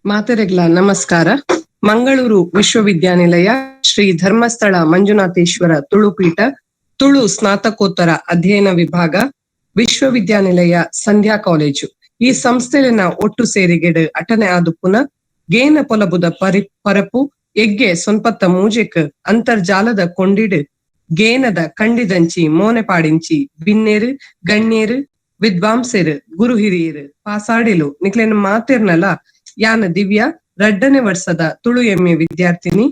ಮಾತೆರೆಗ್ಲ ನಮಸ್ಕಾರ. ಮಂಗಳೂರು ವಿಶ್ವವಿದ್ಯಾನಿಲಯ ಶ್ರೀ ಧರ್ಮಸ್ಥಳ ಮಂಜುನಾಥೇಶ್ವರ ತುಳುಪೀಠ ತುಳು ಸ್ನಾತಕೋತ್ತರ ಅಧ್ಯಯನ ವಿಭಾಗ ವಿಶ್ವವಿದ್ಯಾನಿಲಯ ಸಂಧ್ಯಾ ಕಾಲೇಜು ಈ ಸಂಸ್ಥೆಲಿನ ಒಟ್ಟು ಸೇರಿಗೆಡು ಅಟನೆ ಆದುಪುನ ಗೇನ ಪೊಲಬುದ ಪರಪು ಎಗ್ಗೆ ಸೊನ್ಪತ್ತ ಮೂಜೆಕ್ ಅಂತರ್ಜಾಲದ ಕೊಂಡಿಡು ಗೇನದ ಕಂಡಿದಂಚಿ ಮೋನೆ ಪಾಡಿಂಚಿ ಬಿನ್ನೇರು ಗಣ್ಯೇರು ವಿದ್ವಾಂಸರು ಗುರು ಹಿರಿಯರು ಪಾಸಾಡಿಲು ನಿಕ್ಲೇನ ಮಾತಿರ್ನಲ ಯಾನ ದಿವ್ಯಾ ರಡ್ಡನೆ ವರ್ಷದ ತುಳು ಎಮ್ಮೆ ವಿದ್ಯಾರ್ಥಿನಿ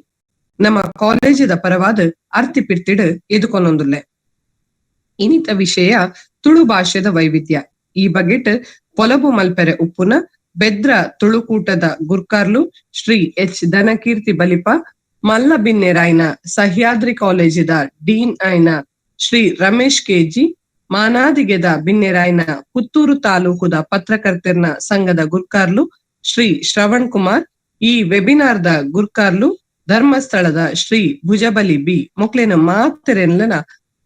ನಮ್ಮ ಕಾಲೇಜದ ಪರವಾದ ಅರ್ತಿ ಪಿರ್ತಿಡ್ ಎದುಕೊನೊಂದುಲ್ಲೆ. ಇನಿತ ವಿಷಯ ತುಳು ಭಾಷೆದ ವೈವಿಧ್ಯ. ಈ ಬಗೆಟ್ ಪೊಲಬು ಮಲ್ಪೆರೆ ಉಪ್ಪುನ ಬೆದ್ರ ತುಳುಕೂಟದ ಗುರ್ಕಾರ್ಲು ಶ್ರೀ ಎಚ್ ಧನಕೀರ್ತಿ ಬಲಿಪ, ಮಲ್ಲ ಬಿನ್ನೆರಾಯ್ನ ಸಹ್ಯಾದ್ರಿ ಕಾಲೇಜಿದ ಡೀನ್ ಆಯ್ನ ಶ್ರೀ ರಮೇಶ್ ಕೆಜಿ, ಮಾನಾದಿಗೆದ ಬಿನ್ನೆರಾಯ್ನ ಪುತ್ತೂರು ತಾಲೂಕುದ ಪತ್ರಕರ್ತೆರ್ನ ಸಂಘದ ಗುರ್ಕಾರ್ಲು ಶ್ರೀ ಶ್ರವಣ್ ಕುಮಾರ್, ಈ ವೆಬಿನಾರ್ದ ಗುರ್ಕಾರ್ಲು ಧರ್ಮಸ್ಥಳದ ಶ್ರೀ ಭುಜಬಲಿ ಬಿ ಮೊಕ್ಲೇನ ಮಾತೆರೆನ್ಲನ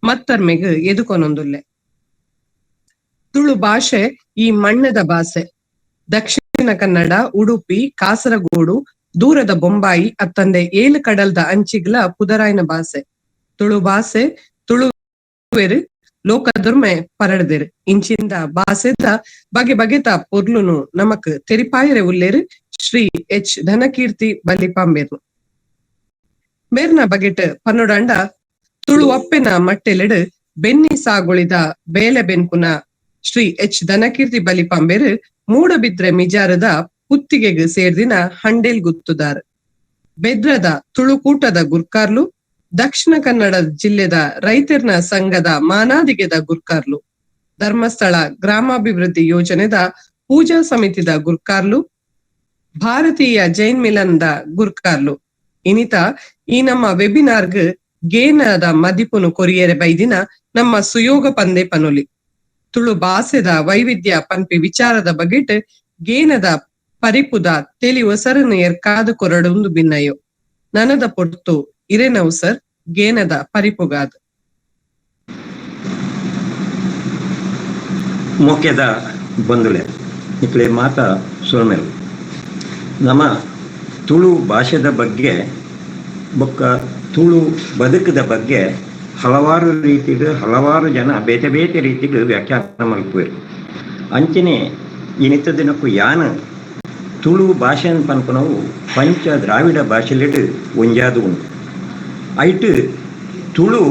ಮತ್ತರ್ಮೆಗ್ ಎದುಕೊನೊಂದುಲ್ಲೆ. ತುಳು ಭಾಷೆ ಈ ಮಣ್ಣದ ಭಾಷೆ. ದಕ್ಷಿಣ ಕನ್ನಡ, ಉಡುಪಿ, ಕಾಸರಗೋಡು, ದೂರದ ಬೊಂಬಾಯಿ ಅತ್ತಂದೆ ಏಳು ಕಡಲ್ದ ಅಂಚಿಗ್ಲ ಪುದರಾಯ್ನ ಭಾಷೆ. ತುಳು ಭಾಷೆ ತುಳುವೆರು ಲೋಕದುರ್ಮೆ ಪರಡ್ದೆರು. ಇಂಚಿಂದ ಭಾಷೆದ ಬಗೆ ಬಗೆತ ಪೊರ್ಲುನು ನಮಕ್ ತೆರಿಪಾಯರೆ ಉಲ್ಲೇರು ಶ್ರೀ ಎಚ್ ಧನಕೀರ್ತಿ ಬಲಿಪಾಂಬೇರು. ಮೇರ್ನ ಬಗೆಟ್ ಪನ್ನೊಡಂಡ ತುಳು ಅಪ್ಪೆನ ಮಟ್ಟೆಲೆಡು ಬೆನ್ನಿ ಸಾಗುಳಿದ ಬೇಲೆ ಬೆನ್ಪುನ ಶ್ರೀ ಎಚ್ ಧನಕೀರ್ತಿ ಬಲಿಪಾಂಬೇರು ಮೂಡಬಿದ್ರೆ ಮಿಜಾರದ ಪುತ್ತಿಗೆಗ್ ಸೇರ್ದಿನ ಹಂಡೇಲ್ ಗುತ್ತುದಾರ್. ಬೆದ್ರದ ತುಳುಕೂಟದ ಗುರ್ಕಾರ್ಲು, ದಕ್ಷಿಣ ಕನ್ನಡ ಜಿಲ್ಲೆದ ರೈತರ್ನ ಸಂಘದ ಮಾನಾದಿಗೆದ ಗುರ್ಕಾರ್ಲು, ಧರ್ಮಸ್ಥಳ ಗ್ರಾಮಾಭಿವೃದ್ಧಿ ಯೋಜನೆದ ಪೂಜಾ ಸಮಿತಿದ ಗುರ್ಕಾರ್ಲು, ಭಾರತೀಯ ಜೈನ್ ಮಿಲನ್ದ ಗುರ್ಕಾರ್ಲು. ಇನಿತ ಈ ನಮ್ಮ ವೆಬಿನಾರ್ಗ್ ಗೇನದ ಮದಿಪುನು ಕೊರಿಯರೆ ಬೈದಿನ ನಮ್ಮ ಸುಯೋಗ ಪಂದೆ ಪನುಲಿ. ತುಳು ಭಾಷೆದ ವೈವಿಧ್ಯ ಪನ್ಪಿ ವಿಚಾರದ ಬಗೆಟ್ ಗೇನದ ಪರಿಪುದ ತೆಲಿ ಒಸರನ್ನು ಎರ್ಕಾದು ಕೊರಡುಂದು ಭಿನ್ನಯೋ ನನದ ಪೊರ್ತು ಇರೆನವು ಸರ್ ಗೇನದ ಪರಿಪುಗಾದ ಮುಖ್ಯದ ಬಂದುಲೆ ಇಕ್ಲೆ ಮಾತ ಸುರಮೆಲು ನಮ್ಮ ತುಳು ಭಾಷೆದ ಬಗ್ಗೆ ಬೊಕ್ಕ ತುಳು ಬದುಕದ ಬಗ್ಗೆ ಹಲವಾರು ರೀತಿಗೆ ಹಲವಾರು ಜನ ಬೇತೆ ಬೇತೆ ರೀತಿಗೆ ವ್ಯಾಖ್ಯಾನ ಮಲ್ಪುವೆರು. ಅಂಚನೆ ಇನಿತ ದಿನಕ್ಕೂ ಯಾನ ತುಳು ಭಾಷೆ ಪನ್ಪನವು ಪಂಚ ದ್ರಾವಿಡ ಭಾಷೆಲೆಡು ಒಂಜಾದು ಉಂಟು. ಐಟ್ ತುಳು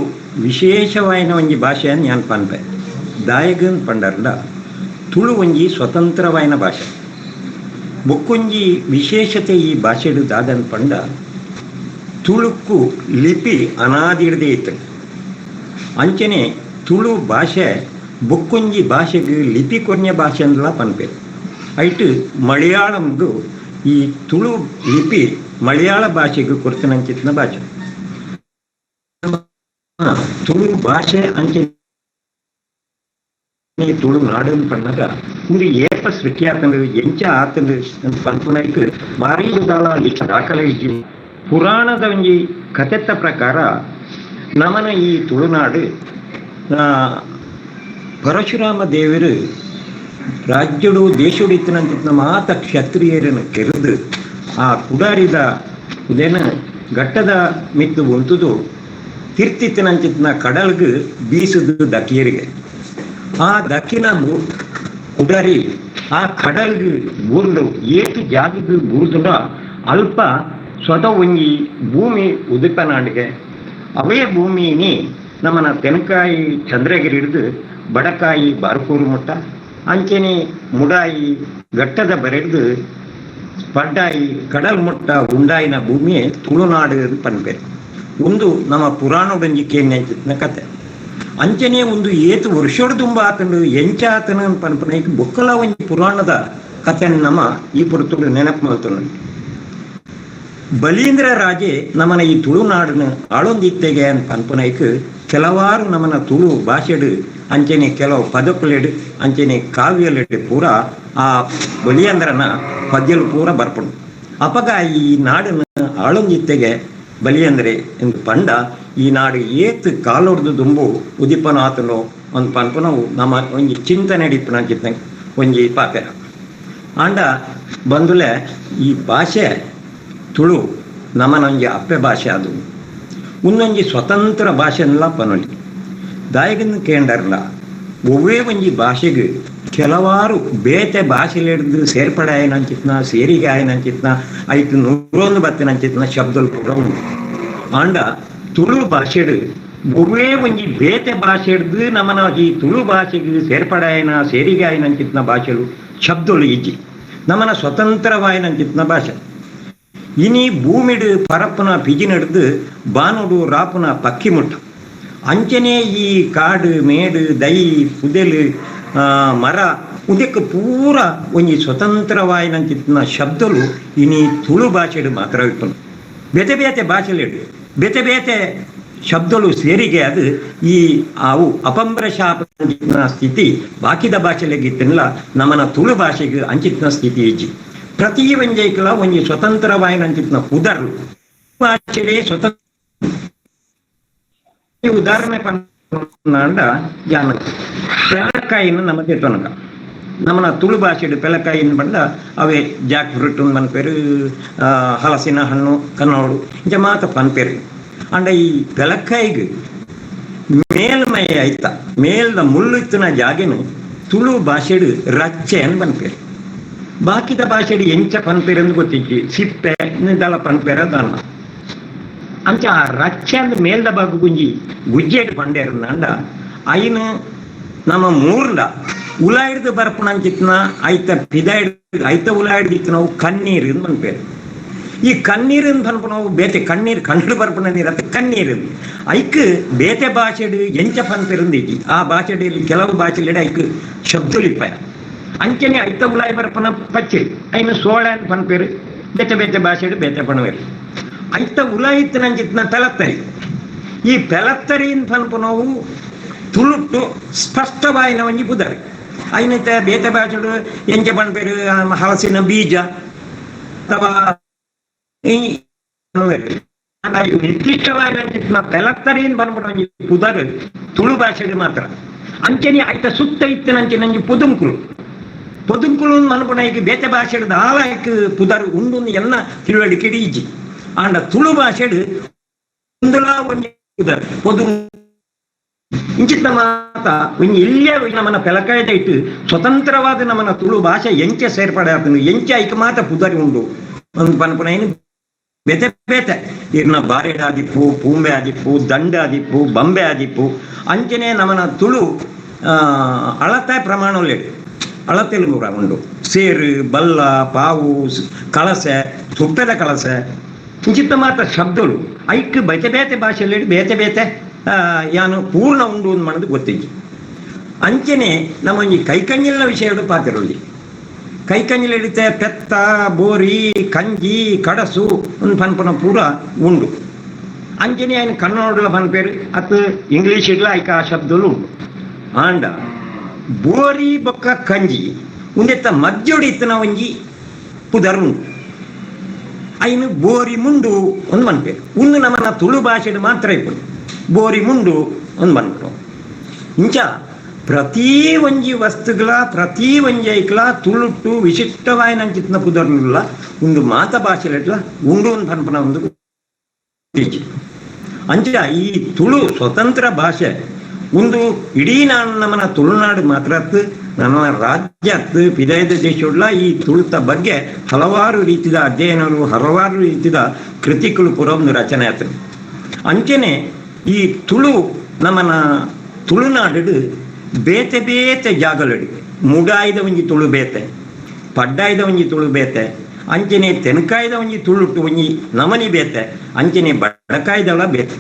ವಿಶೇಷವಾಯಿನ ಒಂಜಿ ಭಾಷೆಯನ್ನು ಯಾನ್ ಪನ್ಪೆ ದಾಯಗನ್ ಪಂಡರ್ಲ ತುಳು ಒಂಜಿ ಸ್ವತಂತ್ರವಾಯಿನ ಭಾಷೆ. ಬೊಕ್ಕೊಂಜಿ ವಿಶೇಷತೆ ಈ ಭಾಷೆಡು ದಾದನ್ ಪಂಡ ತುಳುಕ್ಕು ಲಿಪಿ ಅನಾದಿಡದೆ ಇತ್ತು. ಅಂಚನೆ ತುಳು ಭಾಷೆ ಬೊಕ್ಕೊಂಜಿ ಭಾಷೆಗೆ ಲಿಪಿ ಕೊರ್ನೆ ಭಾಷೆ ಅಂದಲ ಪನ್ಪೆ. ಐಟ್ ಮಲಯಾಳಂದು ಈ ತುಳು ಲಿಪಿ ಮಲಯಾಳ ಭಾಷೆಗೆ ಕೊರ್ತನಂಚಿತ್ನ ಭಾಷೆ. ತುಳು ಭಾಷೆ ಅಂಚೆ ತುಳು ನಾಡನ್ನು ಪಣ್ಣಾಗ ಒಂದು ಏಪ ಸೃಷ್ಟಿ ಆತಂದ್ರೆ ಎಂಚ ಆತಂದ್ರೆ ಅಂತ ಪನ್ಪುನೈಕ್ ಭಾರಿ ದಾಳ ಇಷ್ಟ ದಾಖಲೆ ಇದ್ದಿ. ಪುರಾಣದ ಒಂಜಿ ಕಥೆತ್ತ ಪ್ರಕಾರ ನಮನ ಈ ತುಳುನಾಡು ಪರಶುರಾಮ ದೇವರು ರಾಜ್ಯಡು ದೇಶಡಿತ್ತನಂತ ಮಾತ ಕ್ಷತ್ರಿಯರನ್ನು ಕೆರೆದು ಆ ಕುಡಾರಿದ ಇದೇನ ಘಟ್ಟದ ಮಿತ್ತು ಉಂಟುದು ತಿರ್ತಿತ್ತನಂಚಿತ್ನ ಕಡಲ್ಗೆ ಬೀಸುದು ದಕ್ಕಿಯರಿಗೆ. ಆ ದಕ್ಕಿನ ಕುಡಾರಿ ಆ ಕಡಲ್ಗೆ ಬೂರ್ದು ಏತು ಜಾಗಕ್ಕೆ ಬೂರ್ದುಂಡ ಅಲ್ಪ ಸ್ವತಃ ಒಂಜಿ ಭೂಮಿ ಉದಿಪನಾಡಿಗೆ ಅವೇ ಭೂಮಿನಿ ನಮ್ಮನ ತೆನಕಾಯಿ ಚಂದ್ರಗಿರಿ ಹಿಡಿದು ಬಡಕಾಯಿ ಬಾರ್ಕೂರು ಮುಟ್ಟ ಅಂಚೆನೆ ಮುಡಾಯಿ ಘಟ್ಟದ ಬರೆದು ಪಡ್ಡಾಯಿ ಕಡಲ್ ಮುಟ್ಟ ಉಂಡಾಯಿನ ಭೂಮಿಯೇ ತುಳುನಾಡು ಪನ್ಪೆ. ಒಂದು ನಮ್ಮ ಪುರಾಣದಂಜಿಕೆಯನ್ನ ಕತೆ. ಅಂಚನೆ ಒಂದು ಏತು ವರ್ಷೋಡು ತುಂಬ ಆತಂಡು ಎಂಚ ಆತನ ಪನ್ಪನೈಕ್ ಬೊಕ್ಕಲ ಒಂಜಿ ಪುರಾಣದ ಕಥೆಯನ್ನು ನಮ್ಮ ಈ ಪುರತುಳು ನೆನಪು ಮಾಡ್ತಾನೆ. ಬಲೀಂದ್ರ ರಾಜೆ ನಮ್ಮನ ಈ ತುಳುನಾಡನ್ನ ಆಳೊಂದಿತ್ತೆಗೆ ಅಂತ ಪನ್ಪನೈಕ್ ಕೆಲವಾರು ನಮ್ಮನ ತುಳು ಭಾಷೆಡು ಅಂಚನೆ ಕೆಲವು ಪದಕುಲೆಡು ಅಂಚನೆ ಕಾವ್ಯಲೆಡು ಪೂರ ಆ ಬಲಿಯಂದ್ರನ ಪದ್ಯಲು ಪೂರ ಬರ್ಪುಂಡು. ಅಪಗ ಈ ನಾಡನ್ನ ಆಳೊಂದಿತ್ತೆಗೆ ಬಲಿಯಂದ್ರೆ ಎಂದು ಪಂಡ ಈ ನಾಡು ಏತ್ ಕಾಲೊಡ್ದು ದುಂಬು ಉದಿಪನಾತನೋ ಒಂದು ಪನ್ಪನವು ನಮ್ಮ ಒಂಜಿ ಚಿಂತನೆ ಹಿಡಿಪನ ಒಂಜಿ ಪಾಪೆರ. ಆಂಡ ಬಂದುಲೆ ಈ ಭಾಷೆ ತುಳು ನಮನೊಂಜಿ ಅಪ್ಪೆ ಭಾಷೆ ಅದು ಒಂದೊಂಜಿ ಸ್ವತಂತ್ರ ಭಾಷೆನ್ಲ ಪನೊಲಿ ದಾಯಗನ್ನು ಕೇಂಡರ್ಲ ಒವ್ವೇ ಒಂಜಿ ಭಾಷೆಗೆ ಕೆಲವಾರು ಬೇತೆ ಭಾಷೆಲಿಡ್ದು ಸೇರ್ಪಡೆ ಆಯ್ನಂಚಿತ್ನ ಸೇರಿಗೆ ಆಯ್ನಂಚಿತ್ನ ಐತು 101 ಬತ್ತಿನಂಚಿತ್ನ ಶಬ್ದಲು ಕೂಡ ಉಂಟು. ಆಂಡ ತುಳು ಭಾಷೆಡು ಒವ್ವೇ ಒಂಜಿ ಬೇತೆ ಭಾಷೆ ಹಿಡ್ದು ನಮನ ಈ ತುಳು ಭಾಷೆಗೆ ಸೇರ್ಪಡೆ ಆಯ್ನ ಸೇರಿಗೆ ಆಯ್ನಂಚಿತ್ನ ಭಾಷೆಲು ಶಬ್ದಲು ಇಜ್ಜಿ ನಮನ ಸ್ವತಂತ್ರವಾಯ್ನಂಚಿತ್ನ ಭಾಷೆ ಇನಿ ಭೂಮಿಡು ಪರಪ್ಪನ ಪಿಜಿನಡ್ದು ಬಾನುಡು ರಾಪುನ ಪಕ್ಕಿ ಮುಟ್ಟ ಅಂಚನೆ ಈ ಕಾಡು ಮೇಡು ದೈ ಪುದೆಲು ಮರ ಉದಕ್ಕೆ ಪೂರ ಒಂಜಿ ಸ್ವತಂತ್ರವಾಯ್ನಂಚಿತ್ನ ಶಬ್ದಲು ಇನಿ ತುಳು ಭಾಷೆಡು ಮಾತ್ರ ಇಪ್ಪನು. ಬೇತೆ ಬೇತೆ ಭಾಷೆಲೆಡು ಬೇತೆ ಬೇತೆ ಶಬ್ದಗಳು ಸೇರಿಗೆ ಅದು ಈ ಅವು ಅಪಂಬ್ರಶಾಪ ಸ್ಥಿತಿ ಬಾಕಿದ ಭಾಷೆಲೆಗಿತ್ತಲ್ಲ ನಮ್ಮನ ತುಳು ಭಾಷೆಗೆ ಅಂಚಿತ್ನ ಸ್ಥಿತಿ ಇಜ್ಜಿ ಪ್ರತಿ ಒಂಜೈಕಲ ಒಂಜಿ ಸ್ವತಂತ್ರವಾಯಿನಂಚಿತ್ನ ಉದರ್ಲು ಭಾಷೆಗೆ ಸ್ವತಂತ್ರ ಉದಾಹರಣೆ ಪಂಡ ಜಾನ ಪೆಲಕಾಯಿನ ನಮ್ಮದೇ ತೊನಕ ನಮ್ಮನ ತುಳು ಭಾಷೆಡು ಪೆಲಕಾಯಿನ ಬಂದ ಅವೇ ಜಾಕ್ ಫ್ರೂಟ್ ಪನ್ಪೇರು ಹಲಸಿನ ಹಣ್ಣು ಕನ್ನೋಡು ಇಂಚ ಮಾತ ಪನ್ಪೇರು ಅಂಡ ಈ ಪೆಲಕಾಯಿಗೆ ಮೇಲ್ಮೈ ಆಯ್ತ ಮೇಲ್ದ ಮುಳ್ಳು ಇತ್ತಿನ ಜಾಗೆನು ತುಳು ಭಾಷೆಡು ರಚ್ಚೆ ಅನ್ ಪನ್ಪೇರು ಬಾಕಿದ ಭಾಷೆಡು ಎಂಚ ಪನ್ಪೇರು ಎಂದು ಗೊತ್ತಿಜ್ಜಿ ಸಿಪ್ಪೆ ದಳ ಪನ್ಪೇರ ದನ್ನ ಅಂಚ ಆ ರಚ್ಚೆ ಅಂದ್ರೆ ಮೇಲ್ದ ಭಾಗ ಗುಂಜಿ ಗುಜ್ಜೆಡು ಪಂಡೇರು ಅಂಡ ಐನು ನಮ್ಮ ಮೂರ್ಲ ಉಲ ಹಿಡ್ದು ಬರ್ಪಣಂಚಿತ್ನ ಐತ ಪಿದ ಹಿಡ್ದು ಐತ ಉಲ ಹಿಡ್ದಿತ್ತು ನಾವು ಕಣ್ಣೀರು ಎಂದು ಪನ್ಪೇರು ಈ ಕಣ್ಣೀರು ಪನ್ಪು ನಾವು ಬೇತೆ ಕಣ್ಣೀರು ಕನ್ನಡ ಬರ್ಪಣ ನೀರು ಅಂತ ಕಣ್ಣೀರು ಐಕ್ ಬೇತೆ ಭಾಷೆಡು ಎಂಚ ಪನ್ಪೇರಿಂದಿಜ್ಜಿ ಆ ಭಾಷೆಯಲ್ಲಿ ಕೆಲವು ಭಾಷೆಲಿಡ ಐಕ್ ಶಬ್ದಲಿಪ್ಪ ಅಂಚನೆ ಐತ ಉಲಾಯಿ ಬರ್ಪಣ ಪಚ್ಚೆ ಐನು ಸೋಳ ಅಂತ ಪನ್ಪೇರು ಬೇತೆ ಬೇತೆ ಭಾಷೆಡು ಬೇತೆ ಪಣವೇರು ಐತ ಉಲಾಯಿತ್ತಿನಂಚಿತ್ನ ಪೆಲತ್ತರಿ ಈ ಪೆಲತ್ತರಿನ ಪನ್ಪು ನಾವು ತುಳುಟ್ಟು ಸ್ಪಷ್ಟವಾಯಿನ ಒಂಜಿ ಬುದರಿ ಐನೈತ ಬೇತೆ ಭಾಷೆಡು ಎಂಚ ಪನ್ಪೇರು ಹಲಸಿನ ಬೀಜ ಅಥವಾ ನಿರ್ದಿಷ್ಟವಾದ ಪೆಲತ್ತರಿನ ಬಂದ್ಬಿಟ್ಟು ಒಂಜಿ ಪುದರ್ ತುಳು ಭಾಷೆಡು ಮಾತ್ರ ಅಂಚನೆ ಐತ ಸುತ್ತ ಇತ್ತಿನಂಚೆ ನಂಜಿ ಪೊದುಂಕುಳು ಮನ್ಪುಣ ಈಗ ಬೇತೆ ಭಾಷೆಡು ಆಲಾಯ್ಕ್ ಪುದರ್ ಉಂಡು ಎಲ್ಲ ತಿಳುವಳಿಕೆ ಈಜಿ ಆಂಡ ತುಳು ಭಾಷೆಡು ಒಂದುಲ ಒಂಜಿ ಪುದರ್ ಪೊದು ಇಂಚಿತ್ತ ಮಾತ ಒಂಜಿ ಇಲ್ಲಿಯೇ ನಮ್ಮನ ಪೆಲಕಾಯ್ದ ಇಟ್ಟು ಸ್ವತಂತ್ರವಾದ ನಮ್ಮನ ತುಳು ಭಾಷೆ ಎಂಚೆ ಸೇರ್ಪಡೆ ಆತನು ಎಂಚೆ ಐಕ ಮಾತ ಪುದರಿ ಉಂಡು ಒಂದು ಪನ್ಪುಣ ಏನು ಬೇತೆ ಬೇತೆ ಇರ್ನ ಬಾರೆಡ್ ಆದಿಪ್ಪು ಪೂಂಬೆ ಆದಿಪ್ಪು ದಂಡ ಆದಿಪ್ಪು ಬಂಬೆ ಆದಿಪ್ಪು ಅಂಚನೆ ನಮ್ಮನ ತುಳು ಅಳತೆ ಪ್ರಮಾಣಲೇಡು ಅಳತೆಲು ಕೂಡ ಉಂಡು ಸೇರು ಬಲ್ಲ ಪಾವು ಕಳಸೆ ತುಪ್ಪೆದ ಕಳಸೆ ಇಂಚಿತ್ತ ಮಾತ್ರ ಶಬ್ದಗಳು ಐಕ್ ಬೇತೆ ಬೇತೆ ಭಾಷೆಯಲ್ಲಿ ಬೇತೆ ಬೇತೆ ಯಾನು ಪೂರ್ಣ ಉಂಡು ಅಂತ ಮಾಡೋದು ಗೊತ್ತಿಜ್ಜಿ ಅಂಚನೆ ನಮ್ಮ ಈ ಕೈಕಂಜಿನ ವಿಷಯಗಳು ಪಾತಿರಲಿ ಕೈಕಂಜಿಲ ಹಿಡಿತೆ ಪೆತ್ತ ಬೋರಿ ಕಂಜಿ ಕಡಸು ಒಂದು ಪನ್ಪನ ಪೂರ ಉಂಡು ಅಂಚನೆ ఆయన ಕನ್ನಡಲ ಪನ್ಪೇರು ಅತ್ತು ಇಂಗ್ಲೀಷ್ ಇಡ್ಲ ಐಕ ಆ ಶಬ್ದಗಳು ಉಂಡು ಆಂಡ ಬೋರಿ ಬೊಕ್ಕ ಕಂಜಿ ಉಂದೆತ್ತ ಮಜ್ಜೊಡಿ ಇತ್ತನ ಒಂಜಿ ಪುದರ್ ಉಂಡು ಐನು ಬೋರಿ ಮುಂಡು ಒಂದು ಮನ್ಪೇರು ಒಂದು ನಮ್ಮನ ತುಳು ಭಾಷೆಡು ಮಾತ್ರ ಇಪ್ಪಡು ಬೋರಿ ಮುಂಡು ಒಂದು ಮನ್ಪು ಇಂಚ ಪ್ರತಿ ಒಂಜಿ ವಸ್ತುಗಳ ಪ್ರತಿ ಒಂಜಿ ಐಕ್ಲ ತುಳುಟ್ಟು ವಿಶಿಷ್ಟವಾಯಿನಂಚಿತ್ನ ಪುದರ್ಲ ಒಂದು ಮಾತ ಭಾಷೆಲೆಟ್ಲ ಉಂಡು ಒಂದು ಪನ್ಪನ ಒಂದು ಅಂಚ ಈ ತುಳು ಸ್ವತಂತ್ರ ಭಾಷೆ ಒಂದು ಇಡೀ ನಮ್ಮನ ತುಳುನಾಡು ಮಾತ್ರ ನಮ್ಮ ರಾಜ್ಯ ಪಿದಾಯದ ದೇಶವುಳ್ಳ ಈ ತುಳುತ ಬಗ್ಗೆ ಹಲವಾರು ರೀತಿಯ ಅಧ್ಯಯನಗಳು ಹಲವಾರು ರೀತಿಯ ಕೃತಿಗಳು ಪೂರ ಒಂದು ರಚನೆ ಆಗ್ತದೆ ಅಂಚನೆ ಈ ತುಳು ನಮ್ಮನ ತುಳುನಾಡು ಬೇತೆ ಬೇತೆ ಜಾಗಲಡು ಮುಗಾಯ್ದ ಒಂಜಿ ತುಳು ಬೇತೆ ಪಡ್ಡಾಯ್ದ ಒಂಜಿ ತುಳು ಬೇತೆ ಅಂಚನೆ ತೆನಕಾಯ್ದ ಒಂಜಿ ತುಳುಟ್ಟು ಒಂಜಿ ನಮನಿ ಬೇತೆ ಅಂಚನೆ ಬಡಕಾಯ್ದಳ ಬೇತೆ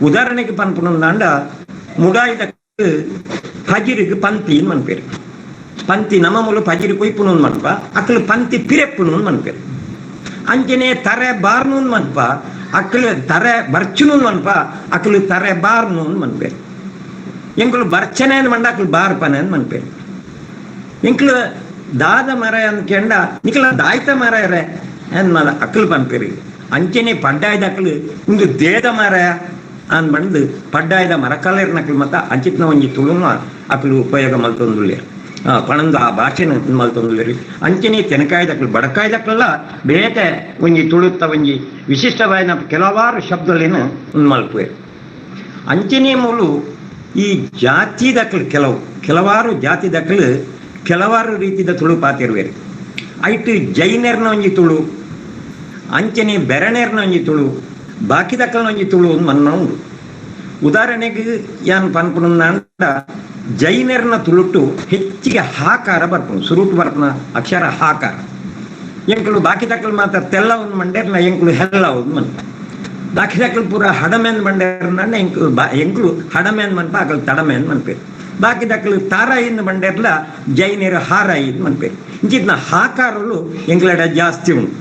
ಉದಾಹರಣೆಗೆ ಪನ್ಪುನಂದಾಂಡ ಮುಗಾಯ್ದ ಪಜಿರಿಗೆ ಪಂತಿ ಮನ್ಪೇರು ಪಂತಿ ನಮ್ಮ ಮೂಲ ಪಜಿರಿ ಕೊಯ್ಪುನು ಮನ್ಪ ಅಕ್ಲು ಪಂತಿ ಪಿರೆಪ್ಪುನು ಮನ್ಪೇರು ಅಂಚನೆ ತರೆ ಬಾರ್ನು ಮನ್ಪ ಅಕ್ಲು ತರೆ ಬರ್ಚುನು ಮನ್ಪ ಅಕ್ಲು ತರೆ ಬಾರ್ನು ಮನ್ಪೇರು ಎಂಕ್ಲು ಬರ್ಚನೆ ಮಂಡ ಅಕ್ಲು ಬಾರ್ ಪನೆ ಮನ್ಪೇರು ಎಂಕ್ಲು ದಾದ ಮರ ಅಂದ್ಕೊಂಡ ನಿಕ್ಲ ದಾಯ್ತ ಮರ ಇರೆ ಏನ್ ಮಲ ಅಕ್ಲು ಪನ್ಪೇರು ಅಂಚನೆ ಪಡ್ಡಾಯ್ದ ಅಕ್ಲು ಒಂದು ದೇದ ಮರ ಅನ್ ಬಂದು ಪಡ್ಡಾಯ್ದ ಮರಕಾಲೇರ್ ನಕ್ಲು ಮತ್ತ ಅಂಚಿತ್ನ ಒಂಜಿ ತುಳುನ ಅಕ್ಲು ಉಪಯೋಗ ಮಲ್ತೊಂದುಲ್ಲೆ ಪಣಂದು ಆ ಭಾಷೆನ ಮಲ್ತೊಂದುಲ್ಲೆರ್ ಅಂಚನೆ ತೆನಕಾಯ್ದಕ್ಲು ಬಡಕಾಯ್ದಕ್ಲೆಲ್ಲ ಬೇತೆ ಒಂಜಿ ತುಳುತ್ತ ಒಂಜಿ ವಿಶಿಷ್ಟವಾದ ಕೆಲವಾರು ಶಬ್ದಗಳೇನು ಮಲ್ಪುವೆರು. ಅಂಚನೆ ಮೂಲು ಈ ಜಾತಿದಕ್ಲು ಕೆಲವಾರು ಜಾತಿದಕ್ಲು ಕೆಲವಾರು ರೀತಿಯ ತುಳು ಪಾತಿರುವೆರು. ಐಟು ಜೈನರ್ನ ಒಂಜಿ ತುಳು, ಅಂಚನೆ ಬೆರಣೆರ್ನ ಒಂಜಿ ತುಳು, ಬಾಕಿದಕ್ಕಲ್ನ ಒಂಜಿ ತುಳು ಮನ್ನ ಉಂಡು. ಉದಾಹರಣೆಗೆ ಯಾನ್ ಪನ್ಪುನಂದ ಜೈನರ್ನ ತುಳುಟು ಹೆಚ್ಚಿಗೆ ಹಾಕಾರ ಬರ್ಪುನು, ಸುರುಟು ಬರ್ಪುನ ಅಕ್ಷರ ಹಾಕಾರ. ಎಂಕಲು ಬಾಕಿ ದಕ್ಕಲು ಮಾತ್ರ ತೆಲ್ಲ ಒಂದು ಮಂಡೇರ್ನ ಎಂಕಲು ಹೆಲ್ಲ ಒಂದು ಮನ್ಪ. ಬಾಕಿ ದಕ್ಕಲು ಪೂರ ಹಡಮೆನ್ ಮಂಡೇರ್ನ ಎಂಕಲು ಹಡಮೆನ್ ಮನ್ಪ ಅಕಲ್ ತಡಮೆನ್ ಮನ್ಪೇರು. ಬಾಕಿ ದಕ್ಕಲು ತಾರಾಯಿಂದ ಮಂಡೇರ್ಲ ಜೈನರು ಹಾರಾಯಿದ್ ಮನ್ಪೇರು. ಇಂಚಿದ್ನ ಹಾಕಾರಲು ಎಂಕ್ಲಡ ಜಾಸ್ತಿ ಉಂಟು.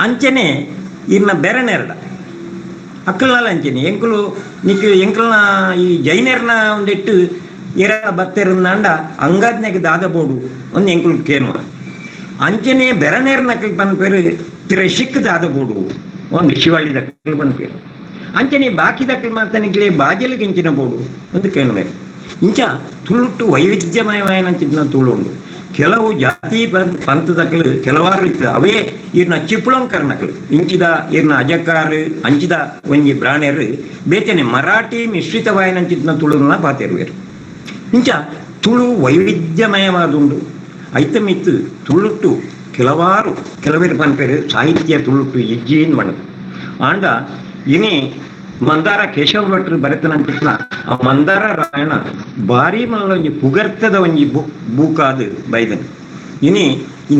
ಅಂಚನೆ ಇನ್ನ ಬೆರನೆರಡ ಅಕ್ಕಲ್ನಲ್ಲ ಅಂಚನೆ ಎಂಕಲು ನಿಕ್ ಎಂಕಲ್ನ ಈ ಜೈನರ್ನ ಒಂದಿಟ್ಟು ಇರ ಬತ್ತೆರಂದಾಂಡ ಅಂಗಾದ್ನಾಗ ದಾದಬೋಡು ಒಂದು ಎಂಕಲು ಕೇನುವ. ಅಂಚನೆ ಬೆರನೇರ್ನಕ್ಕೆ ಪನ್ಪೇರು ತಿರಶಿಕ್ ದಾದಬೋಡು ಒಂದು ಶಿವಳ್ಳಿ ದಕ್ಕಲು ಪನ್ಪೇರು. ಅಂಚನೆ ಬಾಕಿ ದಕ್ಕಲು ಮಾತನಿಗೆ ಬಾಜಲು ಕೆಂಚಿನ ಬೋಡು ಒಂದು ಕೇನುವೆ. ಇಂಚ ತುಳುಟ್ಟು ವೈವಿಧ್ಯಮಯವಾಯನಂಚಿನ ತುಳು ಉಂಡು. ಕೆಲವು ಜಾತಿ ಪಂಥದಕ್ಕಲು ಕೆಲವಾರು ಇತ್ತು ಅವೇ ಇರ್ನ ಚಿಪ್ಪಳಂಕರ್ನಕ್ಲು ಇಂಚಿದ ಇರ್ನ ಅಜಕಾರು ಅಂಚಿದ ಒಂಜಿ ಬ್ರಾಣ್ಯರು ಬೇತೇನೆ ಮರಾಠಿ ಮಿಶ್ರಿತವಾಯನಂಚಿನ ತುಳುನ ಪಾತಿರುವೆರು. ಇಂಚ ತುಳು ವೈವಿಧ್ಯಮಯವಾದುಂಡು. ಐತ ಮಿತ್ತು ತುಳುಟ್ಟು ಕೆಲವೇರು ಪನ್ಪೇರು ಸಾಹಿತ್ಯ ತುಳುಟ್ಟು ಇಜ್ಜಿನ್ ಮಣ್ಣು ಆಂಡ ಇನಿ ಮಂದಾರ ಕೇಶವ ಭಟ್ರು ಬರೆತನಂಚಿನ ಆ ಮಂದಾರ ರಾಯಣ ಭಾರಿ ಮಲ್ಲ ಒಂಜಿ ಪುಗರ್ತದ ಒಂಜಿ ಬೂಕಾದು ಬೈದನು. ಇನಿ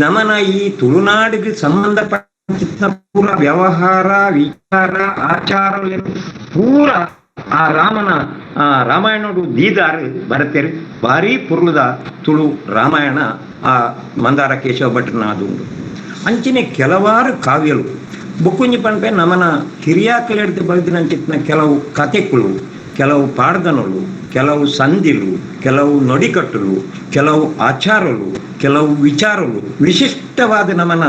ನಮನ ಈ ತುಳುನಾಡಿಗೆ ಸಂಬಂಧಪಟ್ಟ ಪೂರ ವ್ಯವಹಾರ ವಿಚಾರ ಆಚಾರ ಪೂರ ಆ ರಾಮಾಯಣಡು ದೀದಾರು ಬರತೇರು ಭಾರಿ ಪುರ್ಲದ ತುಳು ರಾಮಾಯಣ ಆ ಮಂದಾರ ಕೇಶವ ಭಟ್ರನ ಅದು ಉಂಟು. ಅಂಚಿನ ಕೆಲವಾರು ಕಾವ್ಯಗಳು ಬುಕ್ಕುಂಜಿ ಪನ್ಪೆ ನಮನ ಹಿರಿಯಾಕಲೆಡ್ದು ಬರೆದಿನಂಚಿನ ಕೆಲವು ಕಥೆಗಳು, ಕೆಲವು ಪಾಡ್ದನಗಳು, ಕೆಲವು ಸಂದಿಲು, ಕೆಲವು ನುಡಿಕಟ್ಟಲು, ಕೆಲವು ಆಚಾರಗಳು, ಕೆಲವು ವಿಚಾರಗಳು ವಿಶಿಷ್ಟವಾದ ನಮನ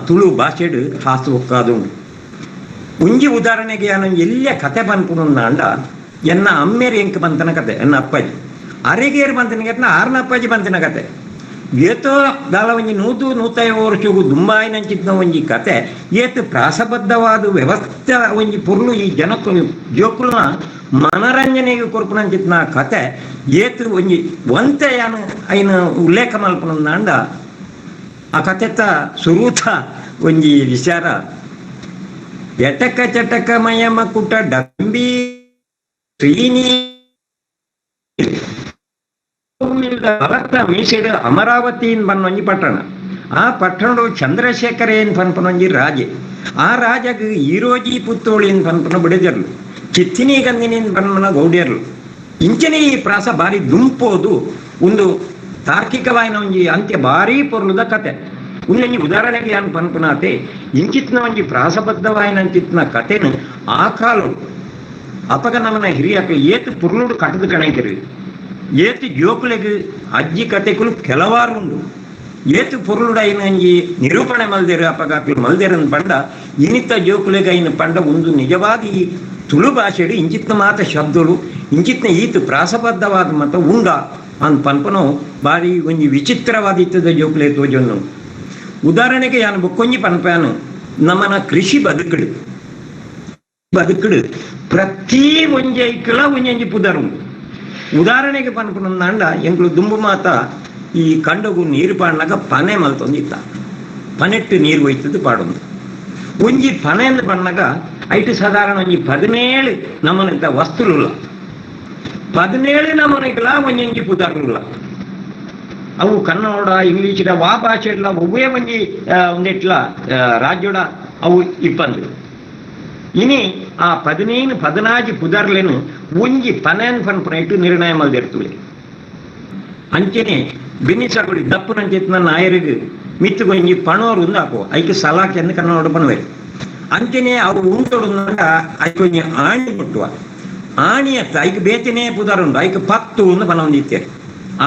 ತುಳು ಭಾಷೆಡು ಹಾಸು ಹೊಕ್ಕಾದು ಉಂಟು. ಒಂಜಿ ಉದಾಹರಣೆಗೆ ನಾನು ಎಲ್ಲ ಕತೆ ಪನ್ಪುಂಡ ಎನ್ನ ಅಮ್ಮೇರು ಎಂಕ್ ಬಂತನ ಕತೆ ಎನ್ನ ಅಪ್ಪಾಜಿ ಅರೆಗೇರು ಬಂತನ ಆರ್ನ ಅಪ್ಪಾಜಿ ಬಂತನ ಕತೆ ಏತೋ ದಾಲ ಒಂಜಿ 150 ವರ್ಷಗೂ ದುಂಬಾಯಿನಂಚಿನ ಒಂಜಿ ಕತೆ ಏತು ಪ್ರಾಸಬದ್ಧವಾದ ವ್ಯವಸ್ಥೆ ಒಂಜಿ ಪುರ್ಲು ಈ ಜನಕ್ಕಳು ಜೋಕುಲ್ನ ಮನರಂಜನೆಗೆ ಕೊರ್ಪುನಂಚಿನ ಕತೆ ಏತು ಒಂಜಿ ಒಂತೆ ಯಾನು ಐನ ಉಲ್ಲೇಖ ಮಲ್ಪುನಂದ ಆ ಕತೆತ ಸುರೂತ ಒಂಜಿ ವಿಚಾರ ಎಟಕ ಚಟಕ ಮಯಮ ಕುಟ ಡಂಬಿ ಶ್ರೀನಿ ಮೀಸೆಡು ಅಮರಾವತಿಯಿಂದ ಬನ್ನೊಂಜಿ ಪಟ್ಟಣ. ಆ ಪಟ್ಟಣಡು ಚಂದ್ರಶೇಖರ ಏನ್ ಪನ್ಪನೊಂಜಿ ರಾಜೆ. ಆ ರಾಜಗ ಈರೋಜಿ ಪುತ್ತೋಳಿನ ಪನ್ಪನ ಬಿಡದಿರ್ಲು, ಚಿತ್ತಿನಿ ಗಂದಿನಿಂದ ಪನ್ಪನ ಗೌಡ್ಯರ್ಲು. ಇಂಚನೆ ಈ ಪ್ರಾಸ ಬಾರಿ ದುಂಪೋದು ಒಂದು ತಾರ್ಕಿಕವಾಯಿನ ಒಂಜಿ ಅಂತ್ಯ ಬಾರಿ ಪೊರ್ಲುದ ಕತೆ. ಒಂದೊಂಜಿ ಉದಾಹರಣೆಗೆ ಯಾನ್ ಪನ್ಪನಾತೆ ಇಂಚಿತ್ನ ಒಂಜಿ ಪ್ರಾಸಬದ್ಧವಾಯಿನಂಚಿತ್ನ ಕತೆನು ಆ ಕಾಲು ಅಪಗ ನಮನ ಹಿರಿಯಕ್ಕೆ ಏತು ಪುರ್ಲುಡು ಕಟ್ಟದು ಕಣೈತಿರು. ಏತು ಜೋಕುಲೆಗೆ ಅಜ್ಜಿ ಕತೆಗಳು ಕೆಲವಾರು ಉಂಡು. ಏತು ಪೊರ್ಲುಡೈನಂಜಿ ನಿರೂಪಣೆ ಮಲ್ದೇರು ಅಪಗಾಪಿ ಮಲ್ದೇರನ್ ಪಂಡ ಇನಿತ ಜೋಕುಲೆಗೆ ಐನ ಪಂಡ ಒಂದು ನಿಜವಾದ ಈ ತುಳು ಭಾಷೆಡು ಇಂಚಿತ್ನ ಮಾತ ಶಬ್ದಗಳು ಇಂಚಿತ್ನ ಈತು ಪ್ರಾಸಬದ್ಧವಾದ ಮತ ಉಂಡ ಅಂದ್ ಪನ್ಪನೋ ಬಾರಿ ಒಂಜಿ ವಿಚಿತ್ರವಾದಿತ್ತದ ಜೋಕುಲೆ ತೋಜನ್ನು. ಉದಾಹರಣೆಗೆ ಯಾನು ಬೊಕ್ಕೊಂಜಿ ಪನ್ಪಾನು ನಮ್ಮನ ಕೃಷಿ ಬದುಕುಡು ಪ್ರತಿ ಒಂಜೈಕಳ ಒಂಜಿ ಪುದರು. ಉದಾಹರಣೆಗೆ ಪನ್ಪುನಂದ ಎಂಕ್ಲು ದುಂಬು ಮಾತ ಈ ಕಂಡಗು ನೀರು ಪಾಡ್ನಾಗ ಪನೆ ಮಲ್ತೊಂದಿತ್ತ ಪನೆಟ್ಟು ನೀರು ಒಯ್ತದ್ದು ಪಾಡೊಂದು ಒಂಜಿ ಪನೆ ಎಂದು ಪಣ್ಣಾಗ ಐಟು ಸಾಧಾರಣ ಒಂಜಿ 17 ನಮನಿಂದ ವಸ್ತುಲ್ಲ 17 ನಮನಿಗಳ ಒಂಜಿ ಪುದರುಲ್ಲ. ಅವು ಕನ್ನಡ ಇಂಗ್ಲೀಷಿಡ ವಾ ಭಾಷೆಡ್ಲ ಒವ್ವೇ ಒಂಜಿ ಒಂದಿಟ್ಲ ರಾಜ್ಯಡ ಅವು 20 ಇನಿ ಆ 14 ಪುದರ್ಲೆನು ಒಂಜಿ ಪನೆನ್ ಪನ್ಪನೈಟು ನಿರ್ಣಯ ಮಲ್ದಿರ್ತುವೆ. ಅಂಚನೆ ಬಿನ್ನಿಸಗುಡಿ ದಪ್ಪುನಂಚಿತ್ನ ನಾಯರಿಗೆ ಮಿತ್ತುಗೊಂಜಿ ಪಣೋರು ಒಂದು ಹಾಕುವ ಐಕೆ ಸಲಾಕೆ ಎಂದು ಕನ್ನಡ ಪಣವೇರು. ಅಂಚನೆ ಅವು ಉಂಟೊಡುಂದಾಗ ಐಕೊಂಜಿ ಆಣಿ ಮುಟ್ಟುವ ಆಣಿ ಅತ್ತ ಐಕೆ ಬೇತನೇ ಪುದರುಂಡು ಐಕೆ 10 ಒಂದು ಪಣ ಹೊಂದಿತ್ತೇವೆ.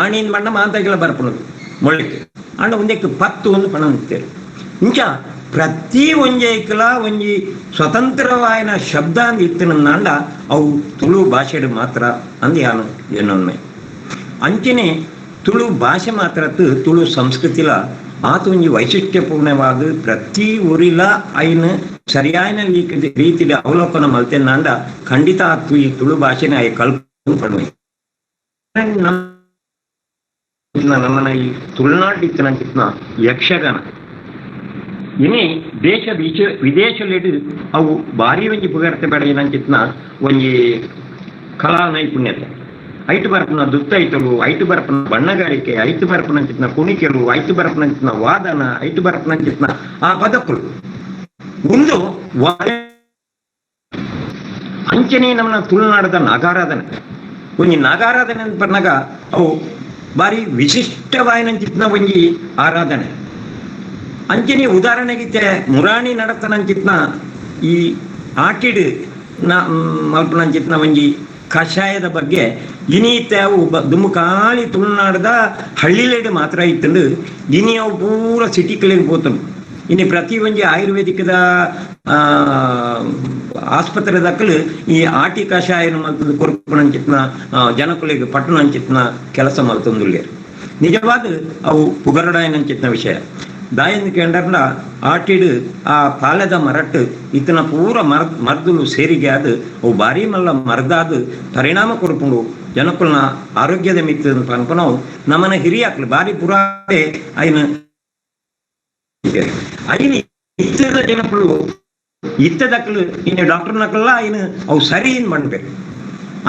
ಆಣಿಯಿಂದ ಬಣ್ಣ ಮಾತಾಗಿಲ್ಲ ಬರ್ಪಣದು ಮೊಳ್ಳಿಕ್ಕೆ ಅಂಡ ಒಂದಕ್ಕೆ 10 ಒಂದು ಪಣ ಹೊಂದಿತ್ತೇವೆ. ಇಂಚ ಪ್ರತಿ ಒಂಜೈಕಲ ಒಂಜಿ ಸ್ವತಂತ್ರವಾಯಿನ ಶಬ್ದ ಅಂದ್ ಇತ್ತಿನಂದ ಅವು ತುಳು ಭಾಷೆಡು ಮಾತ್ರ ಅಂದ್ ಯಾನು ಏನೊಮ್ಮೆ. ಅಂಚನೆ ತುಳು ಭಾಷೆ ಮಾತ್ರ ತುಳು ಸಂಸ್ಕೃತಿಲ ಆತ ಒಂಜಿ ವೈಶಿಷ್ಟ್ಯಪೂರ್ಣವಾದ ಪ್ರತಿ ಊರಿಲ ಐನ್ ಸರಿಯಾದ ರೀತಿಯ ಅವಲೋಕನ ಮಲ್ತೆನಾಂಡ ಖಂಡಿತ ಆತು ಈ ತುಳು ಭಾಷೆನ ಐ ಕಲ್ಪನೆ ಪಡುವೆ. ನಮ್ಮನ ಈ ತುಳುನಾಡು ಇತ್ತನ ಯಕ್ಷಗಾನ ಇನಿ ದೇಶ ವಿದೇಶಲೆಡ್ ಅವು ಭಾರಿ ಒಂಜಿ ಪುಗರ್ತೆ ಪಡೆಯನಂಚಿತ್ನ ಒಂಜಿ ಕಲಾ ನೈಪುಣ್ಯತೆ ಐಟು ಬರಪನ ದುತ್ತೈತಲು, ಐಟು ಬರಪನ ಬಣ್ಣಗಾರಿಕೆ, ಐಟು ಬರಪನಂಚಿತ್ನ ಕುಣಿಕೆಲು, ಐಟು ಬರಪನಂಚಿತ್ನ ವಾದನ, ಐಟು ಬರಪನಂಚಿತ್ನ ಆ ಪದಕ್ಕಳು ಒಂದು ಅಂಚನೆ ನಮ್ಮನ ತುಳುನಾಡದ ನಾಗಾರಾಧನೆ ಒಂಜಿ ನಾಗಾರಾಧನೆ ಅಂತ ಬಂದಾಗ ಅವು ಬಾರಿ ವಿಶಿಷ್ಟವಾಯಿನಂಚಿತ್ನ ಒಂಜಿ ಆರಾಧನೆ. ಅಂಚನೆ ಉದಾಹರಣೆಗಿತ್ತೆ ಮುರಾಣಿ ನಡತನಂಚಿತ್ನ ಈ ಆಟಿಡ್ ಮಲ್ಪನಂಚಿತ್ನ ಒಂಜಿ ಕಷಾಯದ ಬಗ್ಗೆ ಇನೀತೆ ಅವು ದುಮ್ಮುಕಾಳಿ ತುಳುನಾಡದ ಹಳ್ಳಿಲೆಡ್ ಮಾತ್ರ ಇತ್ತಂಡು ಇನಿ ಅವು ಪೂರ ಸಿಟಿಗಳಿಗೆ ಹೋತನು. ಇನ್ನು ಪ್ರತಿ ಒಂಜಿ ಆಯುರ್ವೇದಿಕದ ಆಸ್ಪತ್ರೆ ದಕ್ಕಲು ಈ ಆಟಿ ಕಷಾಯನ ಮಲ್ತದ ಕೊರಪನಂಚಿತ್ನ ಜನಕುಲಿಗೆ ಪಟ್ಟಣಂಚಿತ್ನ ಕೆಲಸ ಮಲ್ತೊಂದುಲ್ಲೇರು. ನಿಜವಾದ ಅವು ಪುಗರಡಾಯನಂಚಿತ್ನ ವಿಷಯ ದಾಯನ್ ಕೇಂದ್ರಲ್ಲ ಆಟಿಡ್ ಆ ಪಾಲೆದ ಮರಟ್ಟು ಇತನ ಪೂರ ಮರ್ದುಲು ಸೇರಿಗೆ ಅದು ಅವು ಭಾರಿ ಮಲ್ಲ ಮರದಾದ ಪರಿಣಾಮ ಕೊರಪುಂಡು ಜನಕುಲ್ನ ಆರೋಗ್ಯದ ಮಿತ್ತ ಅನ್ಕೊನವು ನಮ್ಮನ ಹಿರಿಯಾಕ್ಲು ಭಾರಿ ಪುರಾತೆ ಐನ ಐನು ಇತ್ತದ ಜನಕುಲು ಇತ್ತದಕ್ಕಲು ಇನ್ನು ಡಾಕ್ಟರ್ ನಕಲ್ಲ ಐನು ಅವು ಸರಿ ಏನ್ ಮಾಡ್ಬೇಕು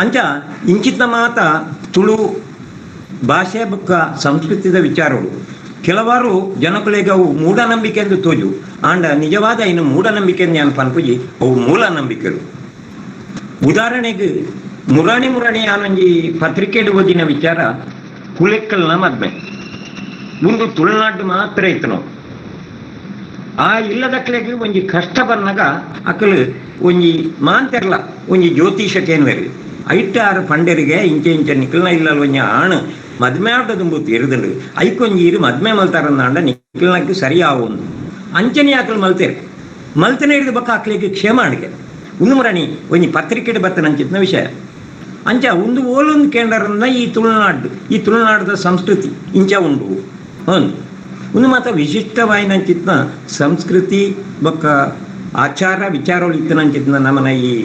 ಅಂಚ ಇಂಚಿತ್ತ ಮಾತ ತುಳು ಭಾಷೆ ಬುಕ್ಕ ಸಂಸ್ಕೃತಿದ ವಿಚಾರಗಳು ಕೆಲವಾರು ಜನಗಳಿಗೆ ಅವು ಮೂಢನಂಬಿಕೆ ಎಂದು ತೋಜು ಆಂಡ ನಿಜವಾದ ಇನ್ನು ಮೂಢನಂಬಿಕೆ ನಾನು ಪನ್ಪುಜಿ ಅವು ಮೂಲ ನಂಬಿಕೆಗಳು. ಉದಾಹರಣೆಗೆ ಮುರಾಣಿ ಆನೊಂಜಿ ಪತ್ರಿಕೆಡ್ ಓದಿನ ವಿಚಾರ ಕುಲೆಕ್ಕಲ್ನ ಮದ್ಮೆ ಒಂದು ತುಳುನಾಡು ಮಾತ್ರ ಇತ್ತು ನಾವು ಆ ಇಲ್ಲದಕ್ಲೆಗೆ ಒಂಜಿ ಕಷ್ಟ ಬಂದಾಗ ಅಕ್ಕಲು ಒಂಜಿ ಮಾಂತೆರ್ಲ ಒಂಜಿ ಜ್ಯೋತಿಷಕೇನ್ವೇರಿ ಐಟ ಆರು ಪಂಡರಿಗೆ ಇಂಚೆ ನಿಖಲ್ನ ಇಲ್ಲ ಒಂಜಿ ಆಣ್ ಮದ್ಮೆ ಆಟದುಂಬು ತಿರುದುಂಡು ಐಕೊಂಜೀರು ಮದ್ಮೆ ಮಲ್ತಾರಂದಾಂಡ ನಿಖಲ್ನಕ್ಕೆ ಸರಿಯಾವೊಂದು ಅಂಚನೆ ಆಕಲು ಮಲ್ತೇರು ಮಲ್ತನೆ ಹಿಡಿದು ಬಕ್ಕ ಆಕಲಿಗೆ ಕ್ಷೇಮ ಅಡಿಗೆ ಒಂದು ಮುರಾಣಿ ಒಂಜಿ ಪತ್ರಿಕೆಡ್ ಬತ್ತನಂಚಿತ್ನ ವಿಷಯ ಅಂಚ ಒಂದು ಓಲೊಂದು ಕೇಂದ್ರನ್ನ ಈ ತುಳುನಾಡದ ಸಂಸ್ಕೃತಿ ಇಂಚ ಉಂಡು ಒಂದು ಮಾತ್ರ ವಿಶಿಷ್ಟವಾಯಿನಂಚಿತ್ನ ಸಂಸ್ಕೃತಿ ಬೊಕ್ಕ ಆಚಾರ ವಿಚಾರಗಳು ಇತ್ತನಂಚಿತ್ನ ನಮ್ಮನ ಈ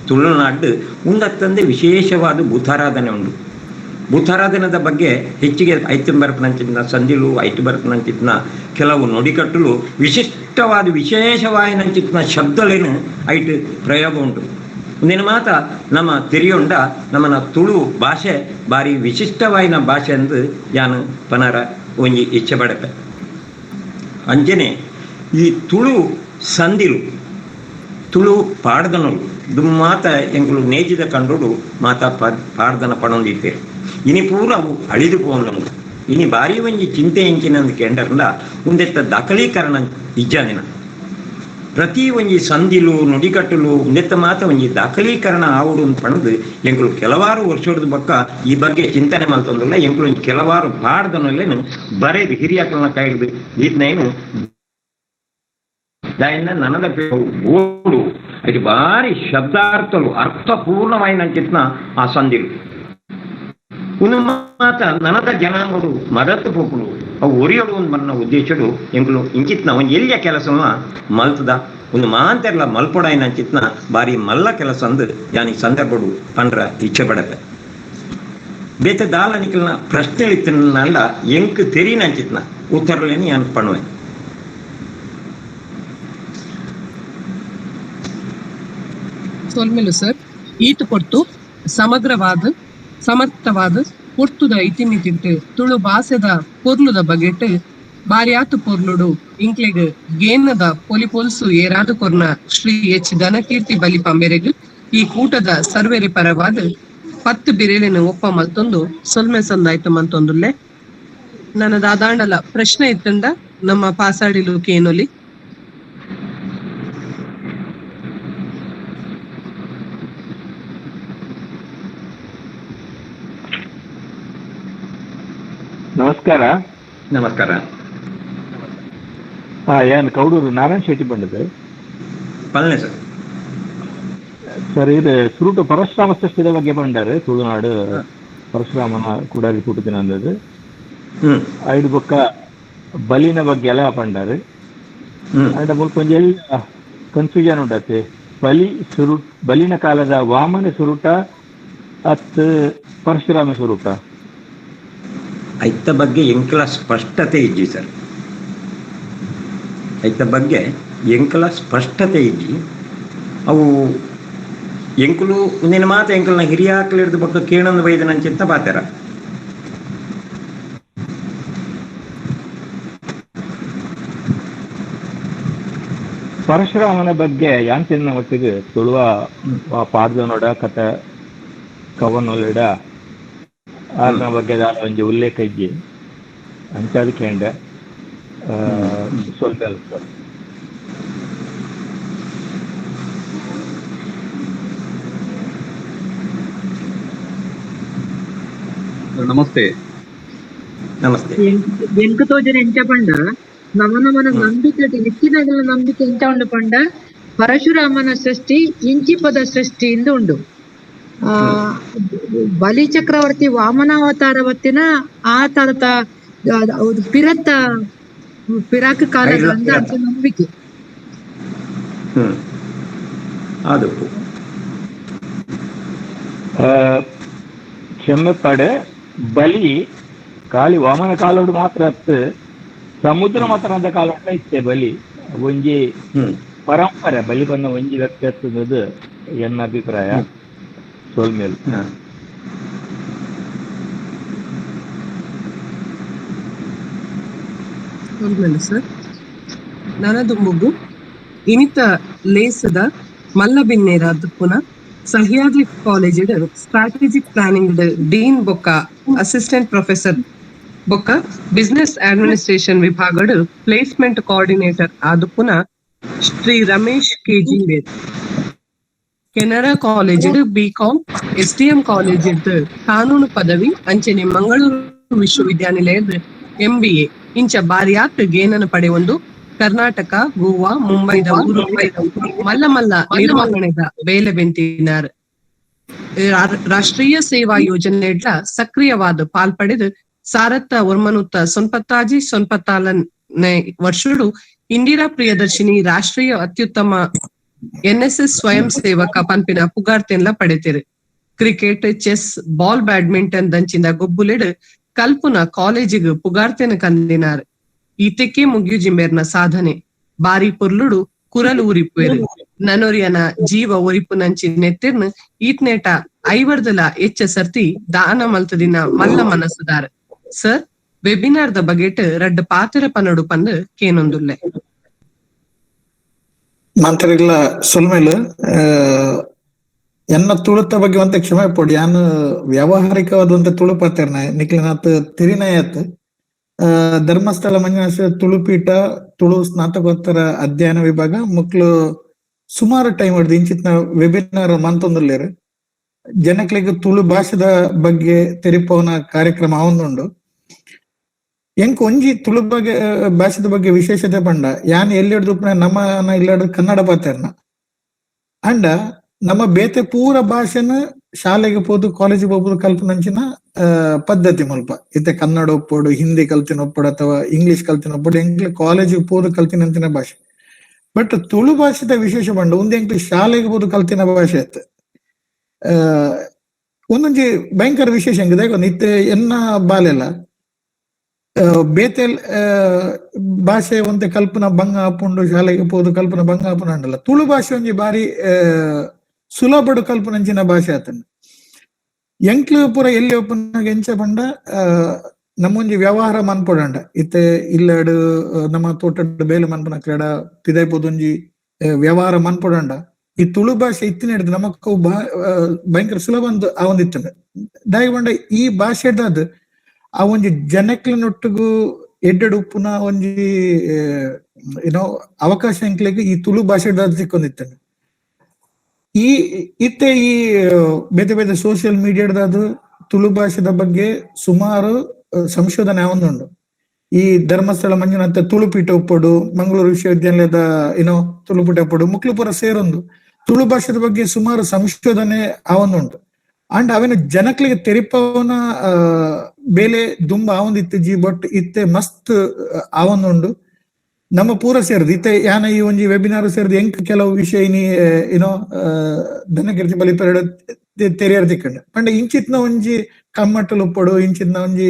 ತುಳುನಾಡು ಉಂದತ್ತಂದೆ ವಿಶೇಷವಾದ ಭೂತಾರಾಧನೆ ಉಂಡು. ಭೂತಾರಾಧನದ ಬಗ್ಗೆ ಹೆಚ್ಚಿಗೆ ಐತು ಬರಪನಂಚಿತ್ನ ಸಂದಿಲು ಐತು ಬರಪನಂಚಿತ್ನ ಕೆಲವು ನುಡಿಕಟ್ಟಲು ವಿಶೇಷವಾಯಿನಂಚಿತ್ನ ಶಬ್ದಲೇನು ಐಟು ಪ್ರಯೋಗ ಉಂಟು. ಒಂದಿನ ಮಾತ ನಮ್ಮ ತಿರಿಯೊಂಡ ನಮ್ಮನ ತುಳು ಭಾಷೆ ಭಾರಿ ವಿಶಿಷ್ಟವಾಯಿನ ಭಾಷೆ ಎಂದು ಯಾನು ಪನರ ಒಂಜಿ ಇಚ್ಛೆ ಪಡಪೆ. ಅಂಚನೆ ಈ ತುಳು ಸಂದಿಲು ತುಳು ಪಾಡ್ದನರು ದುಮ್ಮಾತ ಎಂಕುಲು ನೇಜಿದ ಕಂಡು ಮಾತ ಪಾಡ್ದನ ಪಣೊಂದಿತ್ತೇರು ಇನಿ ಪೂರ ಅವು ಅಳಿದು ಪೋಂಡು ಇನಿ ಬಾರಿ ಒಂಜಿ ಚಿಂತೆ ಎಂಚಿನಂದು ಕೇಂದ್ರಲ್ಲ ಉಂದೆತ್ತ ದಾಖಲೀಕರಣ ಇಜ್ಜಾದಿನ ಪ್ರತಿ ಒಂಜಿ ಸಂದಿಲು ನುಡಿಕಟ್ಟಲು ಉಂದೆತ್ತ ಮಾತ ಒಂಜಿ ದಾಖಲೀಕರಣ ಆವುಡು ಅಂತ ಪಣದು ಎಂಕುಲು ಕೆಲವಾರು ವರ್ಷದ ಬಕ್ಕ ಈ ಬಗ್ಗೆ ಚಿಂತನೆ ಮಲ್ತೊಂದಿಲ್ಲ ಎಂಕುಲು ಕೆಲವಾರು ಪಾಡ್ದನಲ್ಲೇನು ಬರೆದು ಹಿರಿಯಾಕಲನ್ನ ಕೈದು ಈತನೇನು దాని నన్నద ఓడు అది భారీ శబ్దార్థలు అర్థపూర్ణమైనంచిత్న ఆ సంధిలు మాత ನನದ ಜನಾಂಗಡು ಮದತ್ತು ಪೋಪುಲು ಅವು ಒರಿಯೋಡು ಒಂದು ಮನ್ನ ಉದ್ದೇಶಡು ಎಂಕುಲು ಇಂಚಿತ್ನ ಒಂದು ಎಲ್ಲಿಯ ಕೆಲಸವ ಮಲ್ತದ ಒಂದು ಮಾಂತೆರ್ಲ ಮಲ್ಪೊಡಾಯಿನಂಚಿತ್ನ ಬಾರಿ ಮಲ್ಲ ಕೆಲಸ ಅಂದು ಯಾನಿ ಸಂದರ್ಭಡು ಪಂಡ್ರ ಇಚ್ಛೆ ಪಡತೆ ಬೇತೆ ದಾಲ ನಿಕಲ್ನ ಪ್ರಶ್ನೆ ಇತ್ತಿನಲ್ಲ ಎಂಕ್ ತೆರಿನಂಚಿತ್ನ ಉತ್ತರಲೇನಿ ಯಾನ್ ಪಣುವೆ. ಸೊಲ್ಮೆಲು ಸರ್ ಈತು ಕೊಟ್ಟು ಸಮಗ್ರವಾದ ಸಮರ್ಥವಾದ ಒಟ್ಟುದ ಇತಿಮಿತಿಟ್ಟು ತುಳು ಭಾಷೆದ ಪೊರ್ಲುದ ಬಗೆಟ್ ಬಾರಿ ಆತು ಪೊರ್ಲುಡು ಇಂಕ್ಲೆಗ್ ಗೇನ್ನದ ಪೊಲಿಪೊಲ್ಸು ಏರಾದು ಕೊರ್ನ ಶ್ರೀ ಎಚ್ ಘನಕೀರ್ತಿ ಬಲಿ ಪಂಬೆರೆಗ್ ಈ ಕೂಟದ ಸರ್ವೇರಿ ಪರವಾದ 10 ಬಿರೇಲಿನ ಒಪ್ಪ ಮಲ್ತೊಂದು ಸೊಲ್ಮೆ ಸಂದಾಯ್ತು ಮಂತೊಂದುಲ್ಲೆ ನನ್ನ ದಾದಾಂಡಲ ಪ್ರಶ್ನೆ ಇತ್ತಂಡ ನಮ್ಮ ಪಾಸಾಡಿಲು ಕೇನೊಲಿ ನಮಸ್ಕಾರ. ನಮಸ್ಕಾರ. ಏನು ಕೌಡೂರು ನಾರಾಯಣ ಶೆಟ್ಟಿ ಬಂದಿದೆ ಪಲ್ಲೆ ಸರ್. ಸರ್ ಇದು ಸುರುಟು ಪರಶುರಾಮ ಷಷ್ಠಿದ ಬಗ್ಗೆ ಬಂದಾರೆ ತುಳುನಾಡು ಪರಶುರಾಮನ ಕೂಡಲಿ ಕೂಟದಿನ ಅಂದದು ಐದು ಬೊಕ್ಕ ಬಲಿನ ಬಗ್ಗೆ ಎಲ್ಲ ಪಂಡಾರು ಅಂಡ ಕೊಂಚ ಕನ್ಫ್ಯೂಷನ್ ಉಂಡತ್ತೆ. ಬಲಿನ ಕಾಲದ ವಾಮನ ಸುರುಟ ಅತ್ ಪರಶುರಾಮ ಸ್ವರೂಪ ಐತ ಬಗ್ಗೆ ಎಂಕಲ ಸ್ಪಷ್ಟತೆ ಇಜ್ಜಿ ಸರ್. ಐತ ಬಗ್ಗೆ ಎಂಕಲ ಸ್ಪಷ್ಟತೆ ಇಜ್ಜಿ ಅವು ಎಂಕುಲು ಒಂದಿನ ಮಾತು ಎಂಕಲ್ನ ಹಿರಿಯಾಕಲು ಹಿಡಿದು ಬಕ್ಕ ಕೇಳೊಂದು ಬೈದನಂಚಿತ್ತ ಪಾತೆರ ಪರಶುರಾಮನ ಬಗ್ಗೆ ಯಾಂತಿನ ಮಟ್ಟಿಗೆ ತುಳುವ ಪಾಡ್ದನೋಡ ಕತೆ ಕವನೊಲಿಡ ಆತನ ಬಗ್ಗೆ ಒಂಜಿ ಉಲ್ಲೇಖ ಇಜ್ಜಿ ಅಂಚಾದ ಕೇಂಡ ಸ್ವಲ್ಪ ನಮಸ್ತೆ. ನಮಸ್ತೆ. ಎಂಕು ತೋಜನ ಎಂಚ ಪಂಡ ನಮನ ನಂಬಿಕೆ ಹೆಚ್ಚಿನ ನಂಬಿಕೆ ಎಂಚ ಉಂಡು ಪಂಡ ಪರಶುರಾಮನ ಸೃಷ್ಟಿ ಇಂಚಿ ಪದ ಸೃಷ್ಟಿಯಿಂದ ಉಂಡು. ಬಲಿ ಚಕ್ರವರ್ತಿ ವಾಮನಾವತಾರ ಹೊತ್ತಿನ ಆ ತರದ ಪಿರಾಕ ಕಾಲದ ಅಂತ ನಂಬಿಕೆ. ಅದು ಕ್ಷಮೆ ಪಡೆ ಬಲಿ ಕಾಳಿ ವಾಮನ ಕಾಲೋಡು ಮಾತ್ರ ಅತ್ತು ಸಮುದ್ರ ಮಾತ್ರ ಅಂತ ಕಾಲ ಇತ್ತೆ ಬಲಿ ಒಂಜಿ ಪರಂಪರೆ ಬಲಿ ಬಂದ ಒಂಜಿ ವ್ಯಕ್ತಿ ಎನ್ನ ಅಭಿಪ್ರಾಯ ಸೋಲ್ಮೇಲ್. ಸರ್ ನನದು ಮುಗು ಇನಿತ ಲೇಸದ ಮಲ್ಲಬಿನ್ನೇರಾದ ಪುನಃ Sahyadri college strategic planning dean ಬೊಕ್ಕ ಅಸಿಸ್ಟೆಂಟ್ ಪ್ರೊಫೆಸರ್ ಬೊಕ್ಕ ಬಿಸ್ನೆಸ್ ಅಡ್ಮಿನಿಸ್ಟ್ರೇಷನ್ ವಿಭಾಗಡ್ ಪ್ಲೇಸ್ಮೆಂಟ್ ಕೋಆರ್ಡಿನೇಟರ್ ಆದ ಪುನಃ ಶ್ರೀ ರಮೇಶ್ ಕೆಜಿವೇರ್. Canara college BCom, STM college ಕಾನೂನು ಪದವಿ ಅಂಚನೆ ಮಂಗಳೂರು ವಿಶ್ವವಿದ್ಯಾನಿಲಯದ MBA ಇಂಚ ಬಾರಿಯಾತ್ ಗೇನನ ಪಡೆಯೊಂದು ಕರ್ನಾಟಕ, ಗೋವಾ, ಮುಂಬೈದ ಊರು ಮಲ್ಲ ನಿರ್ವಹಣೆದ ಬೇಲೆ ಬೆಂತಿನಾರ್. ರಾಷ್ಟ್ರೀಯ ಸೇವಾ ಯೋಜನೆಡ್ಲ ಸಕ್ರಿಯವಾದ ಪಾಲ್ಪಡೆದು ಸಾರತ್ತ ಒರ್ಮನುತ್ತ ಸೊನ್ಪತ್ತಾಲನೇ ವರ್ಷಡು ಇಂದಿರಾ ಪ್ರಿಯದರ್ಶಿನಿ ರಾಷ್ಟ್ರೀಯ ಅತ್ಯುತ್ತಮ NSS ಸ್ವಯಂ ಸೇವಕ ಪಂಪಿನ ಪುಗಾರ್ತೆನ್ಲ ಪಡೆತಿರು. ಕ್ರಿಕೆಟ್, ಚೆಸ್, ಬಾಲ್ ಬ್ಯಾಡ್ಮಿಂಟನ್ ದಂಚಿಂದ ಗೊಬ್ಬುಲೆಡ್ ಕಲ್ಪುನ ಕಾಲೇಜಿಗ್ ಪುಗಾರ್ತೆನ ಕಂದಿನಾರ್. ಈತೆಕ್ಕೆ ಮುಗಿಯುಜಿಂಬೇರ್ನ ಸಾಧನೆ ಬಾರಿ ಪುರ್ಲುಡು ಕುರಲು ಉರಿಪುವೆರು ನನೊರಿಯನ ಜೀವ ಒರಿಪು ನಂಚಿ ನೆತ್ತಿರ್ನ ಈತ್ನೇಟ 50 ಎಚ್ಚ ಸರ್ತಿ ದಾನ ಮಲ್ತದಿನ ಮಲ್ಲ ಮನಸ್ಸುದಾರ. ಸರ್ ವೆಬಿನಾರ್ದ ಬಗೆಟ್ ರಡ್ಡ್ ಪಾತೆರ ಪನಡು ಪಂದ್ ಕೇನೊಂದುಲ್ಲೆ ಮಾಂತರಿಗ್ಲ ಸೊಲ್ಮೇಲೆ ಎನ್ನ ತುಳುತ ಬಗ್ಗೆ ಒಂತ ಕ್ಷಮೆ ಪೊಡಿ ಯಾನು ವ್ಯಾವಹಾರಿಕವಾದಂತ ತುಳು ಪಾತೆರ್ನ ನಿಕ್ಲಿನಾತ್ ತಿರಿನಯತ್ ಧರ್ಮಸ್ಥಳ ಮಂಜುನಾಥ ತುಳುಪೀಠ ತುಳು ಸ್ನಾತಕೋತ್ತರ ಅಧ್ಯಯನ ವಿಭಾಗ ಮಕ್ಕಳು ಸುಮಾರು ಟೈಮ್ ಹೊಡೆದು ಇಂಚಿತ್ನ ವೆಬಿನಾರ್ ಮಂತೊಂದುಲ್ಲೇರು ಜನಕ್ಲಿಗೆ ತುಳು ಭಾಷೆದ ಬಗ್ಗೆ ತೆರಿಪವನ ಕಾರ್ಯಕ್ರಮ ಅವನುಂಡು. ಎಂಕ್ ಒಂಜಿ ತುಳು ಬಗ್ಗೆ ಭಾಷೆದ ಬಗ್ಗೆ ವಿಶೇಷತೆ ಪಂಡ ಯಾನ್ ಎಲ್ಲಿ ಹಿಡ್ದು ನಮ್ಮ ಇಲ್ಲ ಕನ್ನಡ ಪಾತೆರ್ನ ಅಂಡ ನಮ್ಮ ಬೇತೆ ಪೂರ ಭಾಷೆನ ಶಾಲೆಗೆ ಹೋದು ಕಾಲೇಜಿಗೆ ಹೋಗ್ಬೋದು ಕಲ್ಪನಂಚಿನ ಪದ್ಧತಿ ಮುಲ್ಪ ಇತ್ತೆ ಕನ್ನಡ ಒಪ್ಪೋಡು, ಹಿಂದಿ ಕಲ್ತಿನ ಒಪ್ಪೋಡು ಅಥವಾ ಇಂಗ್ಲಿಷ್ ಕಲ್ತಿನ ಒಪ್ಪೋಡು ಎಂಕ್ಲೆ ಕಾಲೇಜಿಗೆ ಹೋದು ಕಲ್ತಿನಂತಿನ ಭಾಷೆ. ಬಟ್ ತುಳು ಭಾಷೆದ ವಿಶೇಷ ಬಂಡ ಒಂದು ಎಂಕ್ಲೆ ಶಾಲೆಗೆ ಹೋದು ಕಲ್ತಿನ ಭಾಷೆ ಆಯ್ತು. ಒಂದೊಂಜಿ ಭಯಂಕರ ವಿಶೇಷ ಹೆಂಗಿದೆ ಇತ್ತೆ ಎನ್ನ ಬಾಲೆಲ್ಲ ಬೇತೆ ಭಾಷೆ ಒಂತೆ ಕಲ್ಪನ ಭಂಗ ಹಾಪುಂಡು ಶಾಲೆಗೆ ಹೋದು ಕಲ್ಪನ ಭಂಗ ಹಾಪುನ ಅಂಡಲ್ಲ ತುಳು ಭಾಷೆ ಒಂಜಿ ಬಾರಿ ಸುಲಭಡು ಕಲ್ಪನಂಚಿನ ಭಾಷೆ ಆತನ ಎಂಕ್ಲು ಪೂರ ಎಲ್ಲಿ ಒಪ್ಪನಾಗ ಎಂಚ ಬಂಡ ನಮ್ಮೊಂಜಿ ವ್ಯವಹಾರ ಮನ್ಪೊಡಂಡ ಇತ್ತೆ ಇಲ್ಲಡು ನಮ್ಮ ತೋಟಡ್ ಬೇಲೆ ಮನ್ಪನ ಕ್ರೀಡ ಪಿದೈಪೊದೊಂಜಿ ವ್ಯವಹಾರ ಮನ್ಪೊಡಂಡ ಈ ತುಳು ಭಾಷೆ ಇತ್ತಿನ ಹಿಡಿದು ನಮಕ್ ಭಯಂಕರ ಸುಲಭ ಒಂದು ಆ ಒಂದಿತ್ತಂಡ ದಾಯಿ ಬಂಡ ಈ ಭಾಷೆದಾದ ಆ ಒಂಜಿ ಜನಕ್ಲನೊಟ್ಟಿಗೂ ಎಡ್ಡೆಡು ಉಪ್ಪುನ ಒಂಜಿ ಏನೋ ಅವಕಾಶ ಎಂಕ್ಲೆಗೆ ಈ ತುಳು ಭಾಷೆದಾದ ಸಿಕ್ಕೊಂದಿತ್ತಂಡ. ಈ ಇತ್ತೆ ಈ ಬೇತೆ ಬೇತೆ ಸೋಷಿಯಲ್ ಮೀಡಿಯಾದ ತುಳು ಭಾಷೆದ ಬಗ್ಗೆ ಸುಮಾರು ಸಂಶೋಧನೆ ಒಂದುಂಡು. ಈ ಧರ್ಮಸ್ಥಳ ಮಂಜುನಾಥ ತುಳುಪೀಠ ಉಪ್ಪಡು, ಮಂಗಳೂರು ವಿಶ್ವವಿದ್ಯಾಲಯದ ಏನೋ ತುಳುಪೀಠ ಉಪ್ಪಡು ಮುಕ್ಲು ಪುರ ಸೇರೊಂದು ತುಳು ಭಾಷೆದ ಬಗ್ಗೆ ಸುಮಾರು ಸಂಶೋಧನೆ ಅವನುಂಟು. ಅಂಡ್ ಅವೇನು ಜನಕ್ಲಿಗೆ ತೆರಿಪವನ ಬೇಲೆ ದುಂಬ ಆವಂದಿತ್ತು ಬಟ್ ಇತ್ತೆ ಮಸ್ತ್ ಆವೊಂದುಂಡು ನಮ್ಮ ಪೂರ ಸೇರ್ದು ಇತ್ತೆ ಯಾನ ಈ ಒಂಜಿ ವೆಬಿನಾರ್ ಸೇರ್ದು ಎಂಕ್ ಕೆಲವು ವಿಷಯ ಏನೋ ದನಗಿರ್ತಿ ಬಲಿಪೆರಡು ತೆರೆಯರ್ ತಿಕ್ಕಂಡು ಪಂಡ ಇಂಚಿತ್ನ ಒಂಜಿ ಕಮ್ಮಟ್ಟಲು ಉಪ್ಪಡು ಇಂಚಿತ್ನ ಒಂಜಿ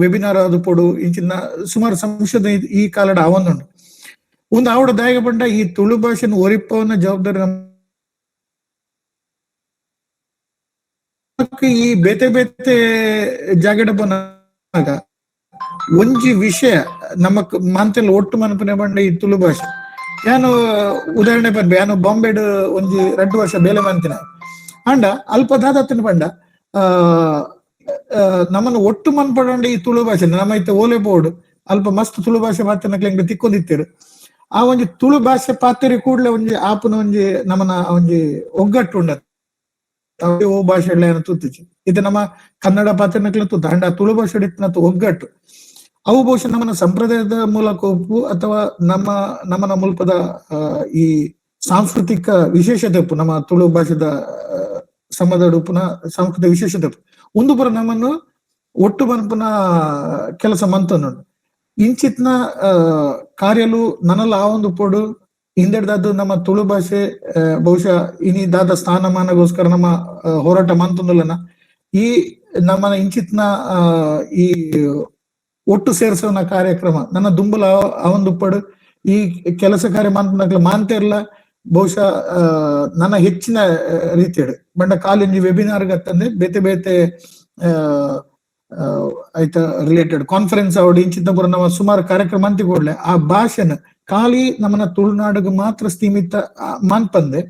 ವೆಬಿನಾರ್ ಅದು ಪೊಡು ಇಂಚಿತ್ನ ಸುಮಾರು ಸಂಶೋಧನೆ ಈ ಕಾಲಡ ಆವೊಂದುಂಡು ಒಂದು ಆವಡ ದಾಯಗ ಪಂಡ ಈ ತುಳು ಭಾಷೆನ ಒರಿಪವನ ಜವಾಬ್ದಾರಿ ಈ ಬೇತೆ ಬೇತೆ ಜಾಗಡ ಪೋನಾಗ ಒಂಜಿ ವಿಷಯ ನಮಕ್ ಮಾಂತೆಲ್ಲ ಒಟ್ಟು ಮನಪನೆ ಬಂಡ ಈ ತುಳು ಭಾಷೆ ಯಾನು ಉದಾಹರಣೆ ಪನ್ಪೆ ಯಾನು ಬಾಂಬೆಡ್ ಒಂಜಿ 2 ವರ್ಷ ಬೇಲೆ ಮಂತಿನ ಅಂಡ ಅಲ್ಪ ದಾದತ್ತಿನ ಪಂಡ ನಮ್ಮನ್ನು ಒಟ್ಟು ಮನ್ಪಡ ಈ ತುಳು ಭಾಷೆ ನಮ್ಮ ಐತೆ ಓಲೆ ಬೋರ್ಡ್ ಅಲ್ಪ ಮಸ್ತ್ ತುಳು ಭಾಷೆ ಮಾತನಕ್ಲೆಂಗ್ ತಿಕ್ಕೊಂದಿತ್ತೇರು ಆ ಒಂಜಿ ತುಳು ಭಾಷೆ ಪಾತೆರಿ ಕೂಡ್ಲೆ ಒಂಜಿ ಆಪುನ ಒಂಜಿ ನಮ್ಮನ ಒಂಜಿ ಒಗ್ಗಟ್ಟು ಉಂಡ ಓ ಭಾಷೆ ತುತ್ತಿಚ್ಚು ಇದು ನಮ್ಮ ಕನ್ನಡ ಪಾತ್ರನಕ್ಲೆ ತುತ್ತ ಅಂಡ ತುಳು ಭಾಷೆ ಒಗ್ಗಟ್ಟು ಅವು ಬಹುಶಃ ನಮ್ಮನ ಸಂಪ್ರದಾಯದ ಮೂಲಕ ಉಪ್ಪು ಅಥವಾ ನಮ್ಮನ ಮುಲ್ಪದ ಈ ಸಾಂಸ್ಕೃತಿಕ ವಿಶೇಷತೆ ಉಪ್ಪು ನಮ್ಮ ತುಳು ಭಾಷೆದ ಸಮದಡು ಉಪ್ಪುನ ಸಾಂಸ್ಕೃತಿಕ ವಿಶೇಷತೆ ಉಪ್ಪು ಒಂದು ಪುರ ನಮ್ಮನ್ನು ಒಟ್ಟು ಮನ್ಪುನ ಕೆಲಸ ಮಂತೊಂದುಂಡು ಇಂಚಿತ್ನ ಕಾರ್ಯಲು ನನಲ ಆ ಒಂದು ಪೋಡು ಹಿಂದೆಡ್ದದ್ದು ನಮ್ಮ ತುಳು ಭಾಷೆ ಬಹುಶಃ ಇನಿ ದಾದ ಸ್ಥಾನಮಾನಗೋಸ್ಕರ ನಮ್ಮ ಹೋರಾಟ ಮಂತೊಂದುಲ್ಲನ ಈ ನಮ್ಮನ ಇಂಚಿತ್ನ ಈ ಒಟ್ಟು ಸೇರಿಸೋನ ಕಾರ್ಯಕ್ರಮ ನನ್ನ ದುಂಬಲ ಅವೊಂದು ಪಡು ಈ ಕೆಲಸ ಕಾರ್ಯ ಮಾಂತೆ ಇರ್ಲ ಬಹುಶಃ ನನ್ನ ಹೆಚ್ಚಿನ ರೀತಿಯಡು ಬಂಡ ಕಾಲೇಜ್ ವೆಬಿನಾರ್ ಗತ್ತಂದ್ರೆ ಬೇತೆ ಬೇತೆ ಆಯ್ತ ರಿಲೇಟೆಡ್ ಕಾನ್ಫರೆನ್ಸ್ ಅವಡು ಇಂಚಿತ್ತ ಪುರ ನಮ್ಮ ಸುಮಾರು ಕಾರ್ಯಕ್ರಮ ಅಂತಿ ಕೊಡ್ಲೆ ಆ ಭಾಷೆನ ಖಾಲಿ ನಮ್ಮನ ತುಳುನಾಡಿಗೆ ಮಾತ್ರ ಸೀಮಿತ ಮಾನ್ಪಂದೆ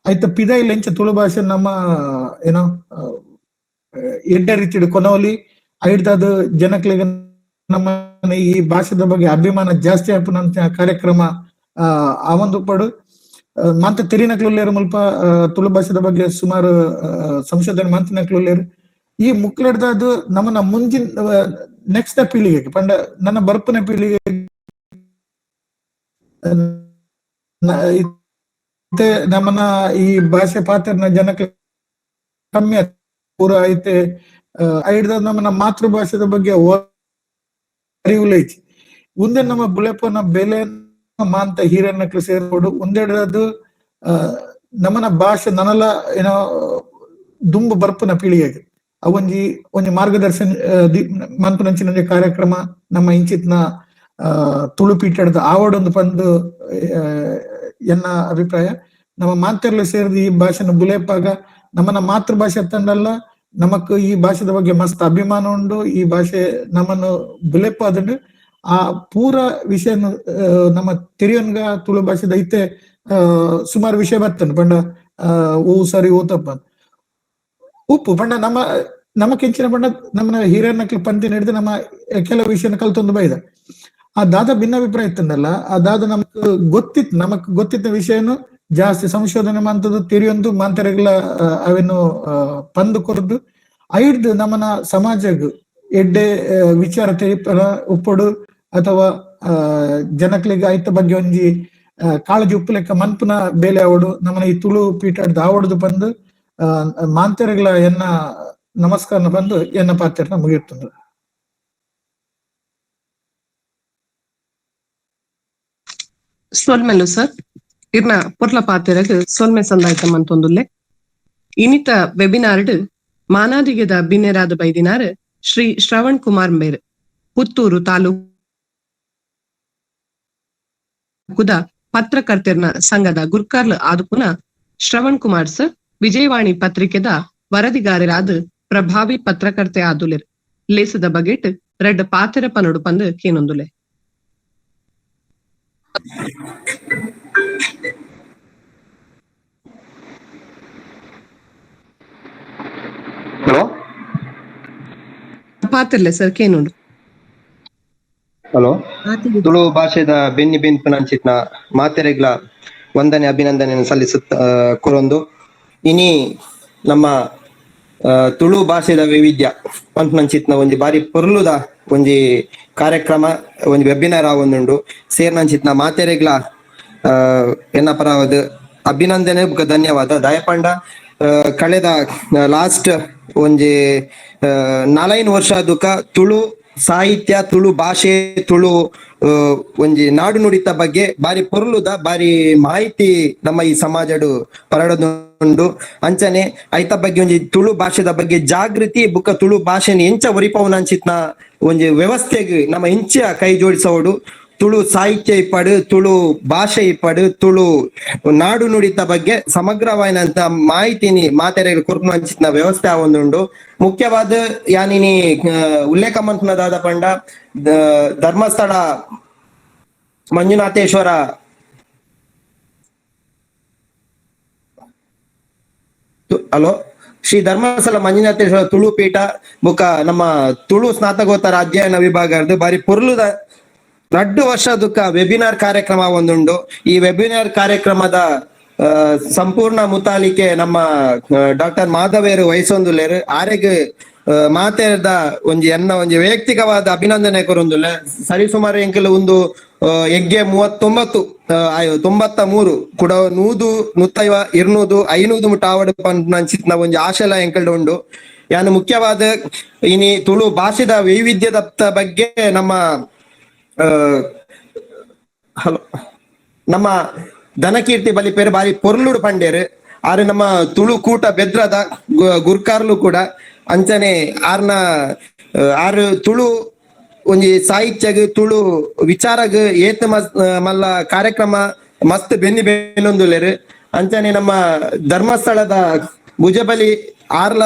ಆಯ್ತ ಪಿದ ಇಲ್ಲ ಇಂಚ ತುಳು ಭಾಷೆ ನಮ್ಮ ಏನೋ ಎಡ್ಡ ರೀತಿಯಡು ಕೊನವಲಿ ಐಡ್ದಾದ ಜನಕ್ಲಿಗೆ ನಮ್ಮ ಈ ಭಾಷೆದ ಬಗ್ಗೆ ಅಭಿಮಾನ ಜಾಸ್ತಿ ಆಪುನಂತ ಕಾರ್ಯಕ್ರಮ ಆ ಒಂದು ಪಡು ಮಂತ ತೆರಿನಕ್ಲುಲ್ಲೇರು ಮುಲ್ಪ ತುಳು ಭಾಷೆದ ಬಗ್ಗೆ ಸುಮಾರು ಸಂಶೋಧನೆ ಮಂತಿನಕ್ಲುಲ್ಲೇರು ಈ ಮುಕ್ಲೆಡ್ದದು ನಮ್ಮನ ಮುಂಜಿನ ನೆಕ್ಸ್ಟ್ ಪೀಳಿಗೆಗೆ ಪಂಡ ನನ್ನ ಬರ್ಪನ ಪೀಳಿಗೆ ನಮ್ಮನ ಈ ಭಾಷೆ ಪಾತ್ರನ ಜನಕ್ಕೆ ಕಮ್ಮಿ ಪೂರ ಐತೆ ಐಡ್ದ ನಮ್ಮನ ಮಾತೃಭಾಷೆದ ಬಗ್ಗೆ ಅರಿವುಲೈತಿ ಮುಂದೆ ನಮ್ಮ ಬುಳೆಪನ ಬೆಲೆ ಮಾಂತ ಹೀರನ್ನಕ್ಲು ಸೇರ್ಬೋದು ಒಂದೆಡದು ನಮ್ಮನ ಭಾಷೆ ನನಲ ಏನೋ ದುಂಬು ಬರ್ಪನ ಪೀಳಿಗೆಗೆ ಒಂಜಿ ಮಾರ್ಗದರ್ಶನ ಮಂಪುನಂಚಿನ ಕಾರ್ಯಕ್ರಮ ನಮ್ಮ ಇಂಚಿತ್ನ ತುಳು ಪೀಠದ ಆವಡೊಂದು ಪಂದು ಎನ್ನ ಅಭಿಪ್ರಾಯ ನಮ್ಮ ಮಾತೆರ್ಲು ಸೇರಿದ ಈ ಭಾಷೆನ ಬುಲೆಪಾಗ ನಮ್ಮನ ಮಾತೃಭಾಷೆ ತಂಡಲ್ಲ ನಮಕ್ ಈ ಭಾಷೆದ ಬಗ್ಗೆ ಮಸ್ತ್ ಅಭಿಮಾನ ಉಂಡು ಈ ಭಾಷೆ ನಮ್ಮನ್ನು ಬುಲೆಪಾದನು ಆ ಪೂರ ವಿಷಯ ನಮ್ಮ ತಿರಿಯನ್ಗ ತುಳು ಭಾಷೆದ ಐತೆ ಸುಮಾರು ವಿಷಯ ಬರ್ತನೆ ಪಂಡ ಓ ಸರಿ ಓತಪ್ಪ ಉಪ್ಪು ಪಂಡ ನಮ್ಮ ಕೆಂಚಿನ ಪಂಡ ನಮ್ಮನ ಹಿರಿಯರ್ನಕ್ಲು ಪಂತಿ ನಡೆದು ನಮ್ಮ ಕೆಲವು ವಿಷಯನ ಕಲ್ತೊಂದು ಬೈದ ಆ ದಾದ ಭಿನ್ನಾಭಿಪ್ರಾಯ ಇತ್ತಂದಲ್ಲ ಆ ದಾದ ನಮಕ್ ಗೊತ್ತಿದ್ದ ವಿಷಯನು ಜಾಸ್ತಿ ಸಂಶೋಧನೆ ಮಂತದ್ದು ತಿರಿಯೊಂದು ಮಾಂತರೆಗಳ ಅವೇನು ಪಂದು ಕೊರದು ಐಡ್ದು ನಮ್ಮನ ಸಮಾಜಗ್ ಎಡ್ಡೆ ವಿಚಾರ ತಿರಿಪರ ಉಪ್ಪಡು ಅಥವಾ ಜನಕ್ಲಿಗೆ ಐತ ಬಗ್ಗೆ ಒಂಜಿ ಕಾಳಜಿ ಉಪ್ಪು ಲೆಕ್ಕ ಮನ್ಪುನ ಬೇಲೆ ಆವಡು ನಮ್ಮನ ಈ ತುಳು ಪೀಠದ ಆವಡ್ದು ಬಂದು ಮಾಂತರೆಗಳ ಎನ್ನ ನಮಸ್ಕಾರ ಬಂದು ಎನ್ನ ಪಾತ್ರನ ಮುಗಿಯುತ್ತದೆ. ಸೊಲ್ಮೆಲು ಸರ್ ಇರ್ನ ಪೊರ್ಲ ಪಾತೆರಗ್ ಸೊಲ್ಮೆ ಸಂದಾಯ್ತ ಮಂತೊಂದುಲ್ಲೆ ಇನಿತ ವೆಬಿನಾರ್ಡ್ ಮಾನಾದಿಗೆದ ಬಿನ್ನೆರಾದ ಬೈದಿನಾರ್ ಶ್ರೀ ಶ್ರವಣ್ ಕುಮಾರ್ ಮೇರ್ ಪುತ್ತೂರು ತಾಲೂಕುದ ಪತ್ರಕರ್ತೆರ್ನ ಸಂಘದ ಗುರ್ಕಾರ್ಲ ಆದುಪುನ ಶ್ರವಣ್ ಕುಮಾರ್ ಸರ್ ವಿಜಯವಾಣಿ ಪತ್ರಿಕೆದ ವರದಿಗಾರರಾದ ಪ್ರಭಾವಿ ಪತ್ರಕರ್ತೆ ಆದುಲೆರ್ ಲೇಸದ ಬಗೆಟ್ ರೆಡ್ ಪಾತೆರ ಪನೊಡು ಪಂದ್ ಕೇನೊಂದುಲೆ. ಹಲೋ ಪಾತಿರ್ಲೆ ಸರ್ ಕೇನುಂಡು. ಹಲೋ ತುಳು ಭಾಷೆದ ಬೆನ್ನಿ ಬೆನ್ಪುನಂಚಿತ್ನ ಮಾತೆರೆಗ್ಲ ವಂದನೆ ಅಭಿನಂದನೆ ಸಲ್ಲಿಸುತ್ತ ಕೊರೊಂದು ಇನಿ ನಮ್ಮ ತುಳು ಭಾಷೆದ ವೈವಿಧ್ಯ ಪಂಪನಂಚಿತ್ನ ಒಂಜಿ ಬಾರಿ ಪೊರ್ಲುದ ಒಂಜಿ ಕಾರ್ಯಕ್ರಮ ಒಂಜಿ ವೆಬಿನಾರ್ ಆವೊಂದುಂಡು ಸೇರ್ನಂಚಿತ್ನ ಮಾತೆರೆಗ್ಲ ಎನ್ನ ಪರವಾದ ಅಭಿನಂದನೆ ಧನ್ಯವಾದ ದಯಪಂಡ ಕಳೆದ ಲಾಸ್ಟ್ ಒಂಜಿ 4 ವರ್ಷ ದುಃಖ ತುಳು ಸಾಹಿತ್ಯ ತುಳು ಭಾಷೆ ತುಳು ಒಂಜಿ ನಾಡು ನುಡಿತ ಬಗ್ಗೆ ಬಾರಿ ಪೊರ್ಲುದ ಬಾರಿ ಮಾಹಿತಿ ನಮ್ಮ ಈ ಸಮಾಜಡು ಪರಡದುಂಡು. ಅಂಚನೆ ಐತ ಬಗ್ಗೆ ಒಂಜಿ ತುಳು ಭಾಷೆದ ಬಗ್ಗೆ ಜಾಗೃತಿ ಬುಕ್ಕ ತುಳು ಭಾಷೆನ ಎಂಚ ಒರಿಪವನ ಅಂಚಿತ್ನ ಒಂಜಿ ವ್ಯವಸ್ಥೆಗ್ ನಮ್ಮ ಇಂಚ ಕೈ ಜೋಡಿಸೋಡು. ತುಳು ಸಾಹಿತ್ಯ ಇಪ್ಪಡು ತುಳು ಭಾಷೆ ಇಪ್ಪಡು ತುಳು ನಾಡು ನುಡಿತ ಬಗ್ಗೆ ಸಮಗ್ರವಾಯಿನಂತ ಮಾಹಿತಿನಿ ಮಾತೆರೆಗಳು ಕೊರ್ಪು ಅಂಚಿತ್ನ ವ್ಯವಸ್ಥೆ ಆವೊಂದುಂಡು. ಮುಖ್ಯವಾದ ಯಾನಿನಿ ಉಲ್ಲೇಖ ಮಂತ್ನದಾದ ಪಂಡ ಧರ್ಮಸ್ಥಳ ಮಂಜುನಾಥೇಶ್ವರ ಹಲೋ ಶ್ರೀ ಧರ್ಮಸ್ಥಳ ಮಂಜುನಾಥೇಶ್ವರ ತುಳು ಪೀಠ ಬುಕ್ಕ ನಮ್ಮ ತುಳು ಸ್ನಾತಕೋತ್ತರ ಅಧ್ಯಯನ ವಿಭಾಗ ಬಾರಿ ಪೊರ್ಲುದ 2 ವರ್ಷ ದುಃಖ ವೆಬಿನಾರ್ ಕಾರ್ಯಕ್ರಮ ಒಂದುಂಡು. ಈ ವೆಬಿನಾರ್ ಕಾರ್ಯಕ್ರಮದ ಸಂಪೂರ್ಣ ಮುತಾಲಿಕೆ ನಮ್ಮ ಡಾಕ್ಟರ್ ಮಾಧವೇರು ವಹಿಸೊಂದುಲ್ಲೇರು. ಆರೆಗ್ ಮಾತೆರ್ದ ಒಂಜಿ ಒಂಜಿ ವೈಯಕ್ತಿಕವಾದ ಅಭಿನಂದನೆ ಕೊರೊಂದುಲ್ಲೆ. ಸರಿಸುಮಾರು ಎಂಕಲ್ ಒಂದು ಎಗ್ಗೆ 93 ಕೂಡ 100 150 200 500 ಮುಟ್ಟ ಆವಡ್ ಪಂಚಿತ್ನ ಒಂಜಿ ಆಶಲ ಎಂಕಲ್ಡ್ ಉಂಡು. ಯಾನು ಮುಖ್ಯವಾದ ಇನಿ ತುಳು ಭಾಷೆದ ವೈವಿಧ್ಯದ ಬಗ್ಗೆ ನಮ್ಮ ಹಲೋ ನಮ್ಮ ಧನಕೀರ್ತಿ ಬಲಿಪೇರು ಬಾರಿ ಪೊರ್ಲುಡು ಪಂಡೇರು. ಆರು ನಮ್ಮ ತುಳು ಕೂಟ ಬೆದ್ರದ ಗುರ್ಕಾರ್ಲು ಕೂಡ ಅಂಚನೆ ಆರು ತುಳು ಒಂಜಿ ಸಾಹಿತ್ಯಗ್ ತುಳು ವಿಚಾರಗ್ ಏತ್ ಮಲ್ಲ ಕಾರ್ಯಕ್ರಮ ಮಸ್ತ್ ಬೆನ್ನೊಂದುಲ್ಲೇರು. ಅಂಚನೆ ನಮ್ಮ ಧರ್ಮಸ್ಥಳದ ಭುಜಬಲಿ ಆರ್ಲ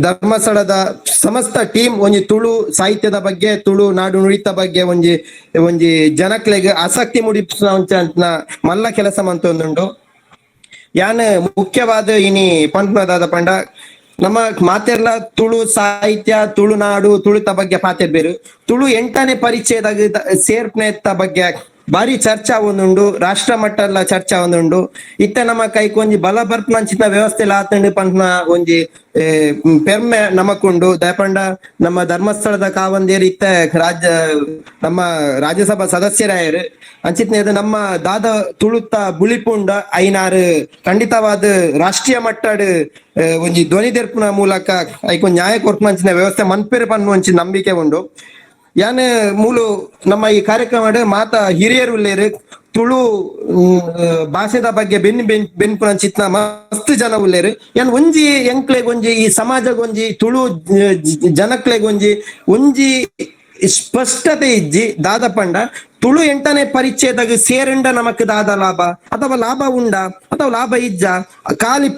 ಧರ್ಮಸ್ಥಳದ ಸಮಸ್ತ ಟೀಮ್ ಒಂಜಿ ತುಳು ಸಾಹಿತ್ಯದ ಬಗ್ಗೆ ತುಳು ನಾಡು ನುಡಿತ ಬಗ್ಗೆ ಒಂಜಿ ಜನಕ್ಲೆಗ್ ಆಸಕ್ತಿ ಮೂಡಿನ ಮಲ್ಲ ಕೆಲಸ ಮಂತೊಂದುಂಡು. ಯಾನ್ ಮುಖ್ಯವಾದ ಇನಿ ಪಂಪ್ನದಾದ ಪಂಡ ನಮ್ಮ ಮಾತೆರ್ಲ ತುಳು ಸಾಹಿತ್ಯ ತುಳು ನಾಡು ತುಳುತ ಬಗ್ಗೆ ಪಾತೆರ್ಬೇರು. ತುಳು 8ನೇ ಪರಿಚಯದಾಗ ಸೇರ್ಪನೆತ್ತ ಬಗ್ಗೆ ಬಾರಿ ಚರ್ಚಾ ಒಂದುಂಡು. ರಾಷ್ಟ್ರ ಮಟ್ಟಲ್ಲ ಚರ್ಚಾ ಒಂದುಂಡು. ಇತ್ತ ನಮ್ಮ ಕೈಕ್ ಒಂಜಿ ಬಲ ಬರ್ಪನಂಚಿನ ವ್ಯವಸ್ಥೆ ಆತಂಡು ಪಂಪ್ನ ಒಂಜಿ ಪೆರ್ಮೆ ನಮಕುಂಡು. ದಯಪಂಡ ನಮ್ಮ ಧರ್ಮಸ್ಥಳದ ಕಾವಂದೇರಿ ಇತ್ತ ನಮ್ಮ ರಾಜ್ಯಸಭಾ ಸದಸ್ಯರಾಯರು ಅಂಚಿತ್ನೇದು ನಮ್ಮ ದಾದ ತುಳುತ್ತ ಬುಳಿಪುಂಡ ಐನಾರು ಖಂಡಿತವಾದ ರಾಷ್ಟ್ರೀಯ ಮಟ್ಟಡ್ ಒಂಜಿ ಧ್ವನಿ ತೆರ್ಪುನ ಮೂಲಕ ಐಕೊಂದು ನ್ಯಾಯ ಕೊರ್ಪಂಚಿನ ವ್ಯವಸ್ಥೆ ಮನ್ಪೇರು ಪನ್ನುವಂಚಿನ ನಂಬಿಕೆ ಉಂಡು. ಯಾನ್ ಮೂಲು ನಮ್ಮ ಈ ಕಾರ್ಯಕ್ರಮ ಮಾತ ಹಿರಿಯರು ಉಲ್ಲೇರು. ತುಳು ಭಾಷೆದ ಬಗ್ಗೆ ಬೆನ್ಪುನ ಚಿತ್ನ ಮಸ್ತ್ ಜನ ಉಲ್ಲೇರು. ಯಾನ್ ಒಂಜಿ ಎಂಕ್ಲೆಗ್ ಒಂಜಿ ಈ ಸಮಾಜಗ್ ಒಂಜಿ ತುಳು ಜನಕ್ಲೆಗ್ ಒಂಜಿ ಸ್ಪಷ್ಟತೆ ಇಜ್ಜಿ ದಾದ ಪಂಡ ತುಳು 8ನೇ ಪರಿಚಯದಾಗ ಸೇರಂಡ ನಮಕ್ ದಾದ ಲಾಭ ಅಥವಾ ಲಾಭ ಉಂಡ ಅಥವಾ ಲಾಭ ಇಜ್ಜ ಖಾಲಿ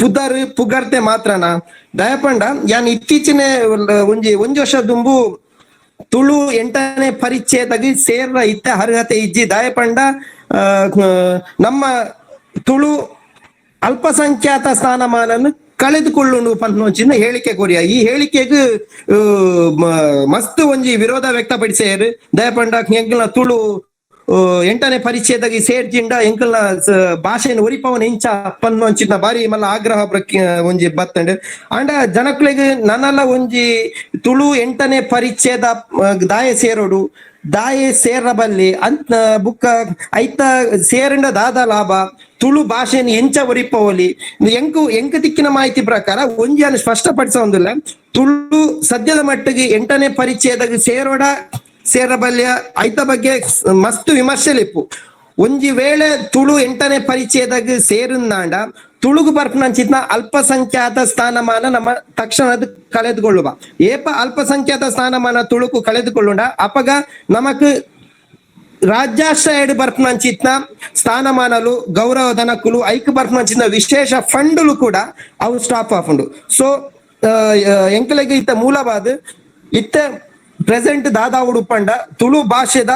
ಪುದರ್ ಪುಗರ್ತೆ ಮಾತ್ರನ ದಯಪಂಡ ಯಾನ್ ಇತ್ತೀಚಿನ ಒಂಜಿ ವರ್ಷ ದುಂಬು ತುಳು 8ನೇ ಪರಿಚಯದಾಗ ಸೇರ್ರ ಇತ್ತ ಅರ್ಹತೆ ಇಜ್ಜಿ ದಯಪಂಡ ನಮ್ಮ ತುಳು ಅಲ್ಪಸಂಖ್ಯಾತ ಸ್ಥಾನಮಾನನ್ನು ಕಳೆದುಕೊಳ್ಳುಂಡು ಪನ್ಪುನಂಚಿನ ಹೇಳಿಕೆ ಕೊರಿಯ. ಈ ಹೇಳಿಕೆಗ್ ಮಸ್ತ್ ಒಂಜಿ ವಿರೋಧ ವ್ಯಕ್ತಪಡಿಸ್ಯಾರು. ದಯಪಂಡ ಎಂಕಲ್ನ ತುಳು 8ನೇ ಪರಿಚಯದಾಗ ಸೇರ್ಜಿಂಡ ಎಂಕಲ್ನ ಭಾಷೆನ ಒರಿಪವನ ಇಂಚ ಪನ್ನುವಂಚಿನ ಬಾರಿ ಮಲ್ಲ ಆಗ್ರಹ ಒಂಜಿ ಬತ್ತಂಡ್. ಅಂಡ ಜನಕ್ಲೆಗ್ ನನ್ನಲ್ಲ ಒಂಜಿ ತುಳು 8ನೇ ಪರಿಚಯದ ದಾಯೆ ಸೇರಬಲ್ಲಿ ಅಂತ ಬುಕ್ಕ ಐತ ಸೇರಂಡ ದಾದ ಲಾಭ ತುಳು ಭಾಷೆನ ಎಂಚ ಒರಿಪವಲಿ ಎಂಕ ದಿಕ್ಕಿನ ಮಾಹಿತಿ ಪ್ರಕಾರ ಒಂಜಿಯನ್ನು ಸ್ಪಷ್ಟಪಡಿಸೋದಿಲ್ಲ. ತುಳು ಸದ್ಯದ ಮಟ್ಟಿಗೆ 8ನೇ ಪರಿಚಯದಾಗ ಸೇರಬಲ್ಯ ಐತ ಬಗ್ಗೆ ಮಸ್ತ್ ವಿಮರ್ಶೆಲಿಪ್ಪು. ಒಂಜಿ ವೇಳೆ ತುಳು 8ನೇ ಪರಿಚಯದಾಗ ಸೇರುಂದಾಂಡ ತುಳುಗು ಬರ್ಪನಂಚಿತ್ನ ಅಲ್ಪಸಂಖ್ಯಾತ ಸ್ಥಾನಮಾನ ನಮ್ಮ ತಕ್ಷಣದ ಕಳೆದುಕೊಳ್ಳುವ ಏಪ ಅಲ್ಪಸಂಖ್ಯಾತ ಸ್ಥಾನಮಾನ ತುಳುಕು ಕಳೆದುಕೊಳ್ಳುಂಡ ಅಪಗ ನಮಕ್ ರಾಜ್ಯಾಶ್ರಯ ಬರ್ಪನಂಚಿತ್ನ ಸ್ಥಾನಮಾನಲು ಗೌರವ ಧನಕುಲು ಐಕ್ ಬರ್ಪನಂಚಿತ್ನ ವಿಶೇಷ ಫಂಡುಲು ಕೂಡ ಅವು ಸ್ಟಾಪ್ ಆಫ್ ಉಂಡು. ಸೊ ಎಂಕಲೆಗೆ ಇತ್ತ ಮೂಲವಾದ ಇತ್ತ ಪ್ರೆಸೆಂಟ್ ದಾದಾ ಉಡುಪಂಡ ತುಳು ಭಾಷೆದ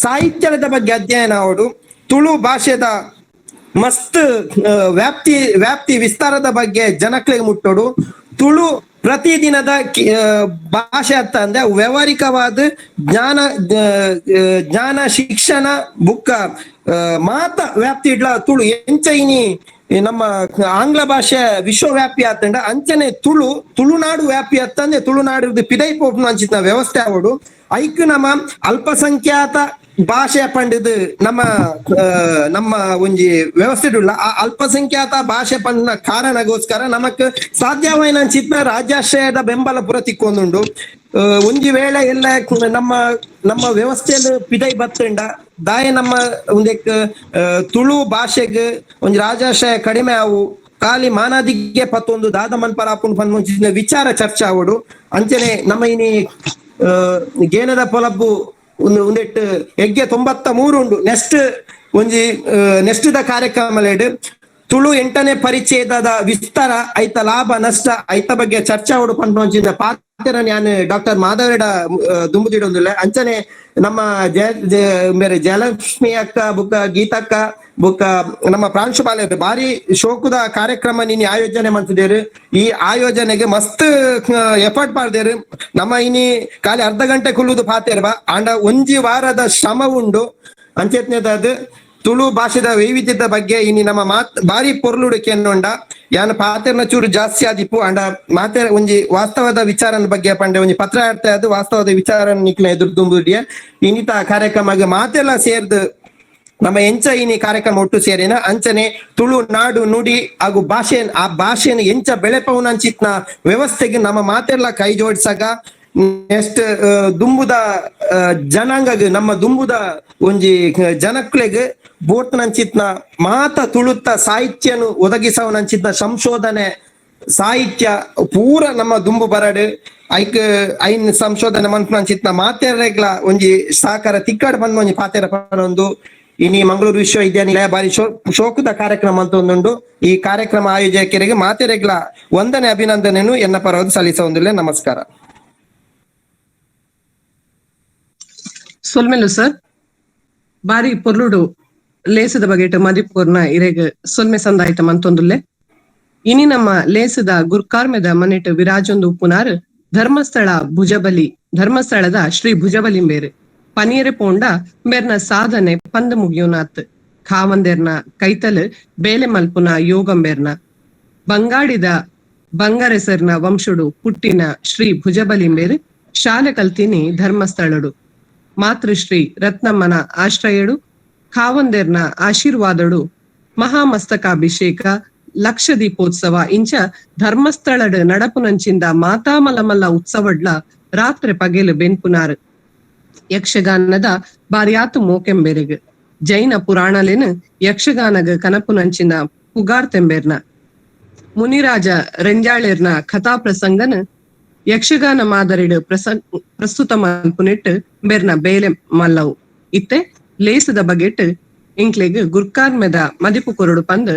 ಸಾಹಿತ್ಯದ ಬಗ್ಗೆ ಅಧ್ಯಯನ ಆವಡು ತುಳು ಭಾಷೆದ ಮಸ್ತ್ ವ್ಯಾಪ್ತಿ ವಿಸ್ತಾರದ ಬಗ್ಗೆ ಜನಕ್ಲೆಗೆ ಮುಟ್ಟೋಡು. ತುಳು ಪ್ರತಿದಿನದ ಭಾಷೆ ಅತ್ತ ಅಂದ್ರೆ ವ್ಯವಹಾರಿಕವಾದ ಜ್ಞಾನ ಶಿಕ್ಷಣ ಬುಕ್ಕ ಮಾತ ವ್ಯಾಪ್ತಿ ಇಡ್ಲ ತುಳು ಎಂಚೈನಿ ನಮ್ಮ ಆಂಗ್ಲ ಭಾಷೆ ವಿಶ್ವವ್ಯಾಪಿ ಆತಂಡ ಅಂಚನೆ ತುಳುನಾಡು ವ್ಯಾಪಿ ಅತ್ತಂದ್ರೆ ತುಳುನಾಡು ಪಿದೈ ಪೋಪ್ನ ಅಂಚಿನ ವ್ಯವಸ್ಥೆ ಆವಡು ಐಕ್ ನಮ್ಮ ಅಲ್ಪಸಂಖ್ಯಾತ ಭಾಷೆ ಪಂಡಿದು ನಮ್ಮ ಒಂಜಿ ವ್ಯವಸ್ಥೆಡುಲ್ಲ ಆ ಅಲ್ಪಸಂಖ್ಯಾತ ಭಾಷೆ ಪಂಡ ಕಾರಣಗೋಸ್ಕರ ನಮಕ್ ಸಾಧ್ಯವಾಯಿನ ಚಿತ್ರ ರಾಜ್ಯಾಶ್ರಯದ ಬೆಂಬಲ ಪುರ ತಿಕ್ಕೊಂದುಂಡು. ಒಂಜಿ ವೇಳೆ ಎಲ್ಲ ನಮ್ಮ ವ್ಯವಸ್ಥೆಯಲ್ಲಿ ಪಿದೈ ಬತ್ತಂಡ ದಾಯ ನಮ್ಮ ಒಂದಕ್ಕೆ ತುಳು ಭಾಷೆಗೆ ಒಂಜಿ ರಾಜಾಶ್ರಯ ಕಡಿಮೆ ಆವು ಖಾಲಿ ಮಾನಾದಿಗೆ ಪತ್ತೊಂದು ದಾದ ಮನ್ಪರ ಆಪುಂಡು ಪಂದ್ ವಿಚಾರ ಚರ್ಚೆ ಆವಡು ಅಂಚನೆ ನಮ್ಮ ಇನಿ ಗೇನದ ಪೊಲಬ್ಬು ಒಂದೆಟ್ಟು ಎಗ್ಗೆ 93 ಉಂಡು. ನೆಕ್ಸ್ಟ್ ದ ಕಾರ್ಯಕ್ರಮ ತುಳು 8ನೇ ಪರಿಚ್ಛೇದದ ವಿಸ್ತಾರ ಐತ ಲಾಭ ನಷ್ಟ ಐತ ಬಗ್ಗೆ ಚರ್ಚೆ ಆವಡು ಪಂಡ್ ಪಾತ್ರ ನಾನು ಡಾಕ್ಟರ್ ಮಾಧವರೆಡ ದುಂಬುದಿಡೊಂದಿಲ್ಲ ಅಂಚನೆ ನಮ್ಮ ಮೇರೆ ಜಯಲಕ್ಷ್ಮಿ ಅಕ್ಕ ಬುಕ್ಕ ಗೀತಕ್ಕ ಬುಕ್ಕ ನಮ್ಮ ಪ್ರಾಂಶುಪಾಲ ಬಾರಿ ಶೋಕುದ ಕಾರ್ಯಕ್ರಮ ನೀನು ಆಯೋಜನೆ ಮಾಡ್ತಿದ್ದೇರು. ಈ ಆಯೋಜನೆಗೆ ಮಸ್ತ್ ಎಫರ್ಟ್ ಮಾಡ್ದೇರು. ನಮ್ಮ ಇನಿ ಖಾಲಿ ಅರ್ಧ ಗಂಟೆ ಕುಲ್ಲುದು ಪಾತೇರ್ಬ ಆಂಡ ಒಂಜಿ ವಾರದ ಶ್ರಮ ಉಂಡು ಅಂಚೆತ್ನೇದಾದ್ ತುಳು ಭಾಷೆದ ವೈವಿಧ್ಯದ ಬಗ್ಗೆ ಇನಿ ನಮ್ಮ ಬಾರಿ ಪೊರ್ಲುಡಿಕೆ ಅನ್ನೊಂಡ ಯಾನ ಪಾತೆರ್ನ ಚೂರು ಜಾಸ್ತಿ ಆದಿಪ್ಪು ಅಂಡ ಮಾತೆ ಒಂಜಿ ವಾಸ್ತವದ ವಿಚಾರನ ಬಗ್ಗೆ ಪಂಡೆ ಒಂಜಿ ಪತ್ರ ಆಡ್ತಾ ಅದು ವಾಸ್ತವದ ವಿಚಾರ ನಿಕ್ಲ ಎದುರು ತುಂಬುದಿಯ ಇನ್ನಿತ ಕಾರ್ಯಕ್ರಮ ಮಾತೆಲ್ಲ ಸೇರ್ದು ನಮ್ಮ ಎಂಚ ಇನಿ ಕಾರ್ಯಕ್ರಮ ಒಟ್ಟು ಸೇರಿನ ಅಂಚನೆ ತುಳು ನಾಡು ನುಡಿ ಹಾಗೂ ಆ ಭಾಷೆಯನ್ನು ಎಂಚ ಬೆಳೆಪವನ ಅಂಚಿತ್ನ ವ್ಯವಸ್ಥೆಗೆ ನಮ್ಮ ಮಾತೆಲ್ಲ ಕೈ ಜೋಡಿಸಾಗ ನೆಕ್ಸ್ಟ್ ದುಂಬುದ ಜನಾಂಗಗ್ ನಮ್ಮ ದುಂಬುದ ಒಂಜಿ ಜನಕ್ಲೆಗ್ ಬೋಟ್ನಂಚಿತ್ನ ಮಾತ ತುಳುತ್ತ ಸಾಹಿತ್ಯನು ಒದಗಿಸವನಂಚಿತ್ನ ಸಂಶೋಧನೆ ಸಾಹಿತ್ಯ ಪೂರ ನಮ್ಮ ದುಂಬು ಬರಡು ಐನ್ ಸಂಶೋಧನೆ ಮನ್ಪುನಂಚಿತ್ನ ಮಾತೆರೆಗ್ಲ ಒಂಜಿ ಸಹಕಾರ ತಿಕ್ಕಾಡ್ ಬಂದ್ ಒಂಜಿ ಪಾತೆರ ಪನೊಂದು ಇನಿ ಮಂಗಳೂರು ವಿಶ್ವವಿದ್ಯಾನಿಲಯ ಬಾರಿ ಶೋಕದ ಕಾರ್ಯಕ್ರಮ ಅಂತ ಒಂದುಂಡು. ಈ ಕಾರ್ಯಕ್ರಮ ಆಯೋಜಕರಿಗೆ ಮಾತೆರೆಗ್ಲ ವಂದನೆ ಅಭಿನಂದನೆಯನ್ನು ಎನ್ನ ಪರವಾಗಿ ಸಲ್ಲಿಸೊಂದಿಲ್ಲ. ನಮಸ್ಕಾರ. ಸೊಲ್ಮೆಲು ಸರ್ ಬಾರಿ ಪೊರ್ಲುಡು ಲೇಸದ ಬಗೆಟ್ ಮದಿಪೂರ್ನ ಇರೆಗ್ ಸೊಲ್ಮೆ ಸಂದಾಯ್ತ ಮಂತೊಂದುಲ್ಲೆ ಇನಿ ನಮ್ಮ ಲೇಸದ ಗುರ್ಕಾರ್ಮೆದ ಮನೆಟ್ ವಿರಾಜೊಂದು ಉಪ್ಪುನಾರ್ ಧರ್ಮಸ್ಥಳದ ಶ್ರೀ ಭುಜಬಲಿಂಬೇರು ಪನಿಯರೆ ಪೋಂಡ ಬೇರ್ನ ಸಾಧನೆ ಪಂದ್ ಮುಗಿಯೋನಾತ್ ಖಾವಂದೇರ್ನ ಕೈತಲ್ ಬೇಲೆ ಮಲ್ಪುನ ಯೋಗಂಬೇರ್ನ ಬಂಗಾಡಿದ ಬಂಗಾರೆಸರ್ನ ವಂಶುಡು ಪುಟ್ಟಿನ ಶ್ರೀ ಭುಜಬಲಿಂಬೇರು ಶಾಲೆ ಕಲ್ತಿನಿ ಧರ್ಮಸ್ಥಳಡು ಮಾತೃಶ್ರೀ ರತ್ನಮ್ಮನ ಆಶ್ರಯಡು ಖಾವಂದೇರ್ನ ಆಶೀರ್ವಾದಡು ಮಹಾಮಸ್ತಕಾಭಿಷೇಕ ಲಕ್ಷ ದೀಪೋತ್ಸವ ಇಂಚ ಧರ್ಮಸ್ಥಳಡ್ ನಡಪುನಂಚಿಂದ ಮಾತಾಮಲಮಲ್ಲ ಉತ್ಸವಡ್ಲ ರಾತ್ರಿ ಪಗೆಲು ಬೆನ್ಪುನಾರ್ ಯಕ್ಷಗಾನದ ಬಾರಿಯಾತು ಮೋಕೆಂಬೆರೆಗ್ ಜೈನ ಪುರಾಣಲೆನ್ ಯಕ್ಷಗಾನಗ ಕನಪುನಂಚಿನ ಪುಗಾರ್ತೆಂಬೇರ್ನ ಮುನಿರಾಜ ರೆಂಜಾಳೆರ್ನ ಕಥಾ ಪ್ರಸಂಗನ್ ಯಕ್ಷಗಾನ ಮಾದರಿಡ್ ಪ್ರಸ್ತುತ ಮಲ್ಪುನಿಟ್ ಬೆರ್ನ ಬೇಲೆ ಮಲ್ಲವು ಇತ್ತೆ ಲೇಸದ ಬಗೆಟ್ ಇಂಕ್ಲೆಗ್ ಗುರ್ಕಾರ್ಮೆದ ಮದಿಪು ಕೊರಡು ಪಂದ್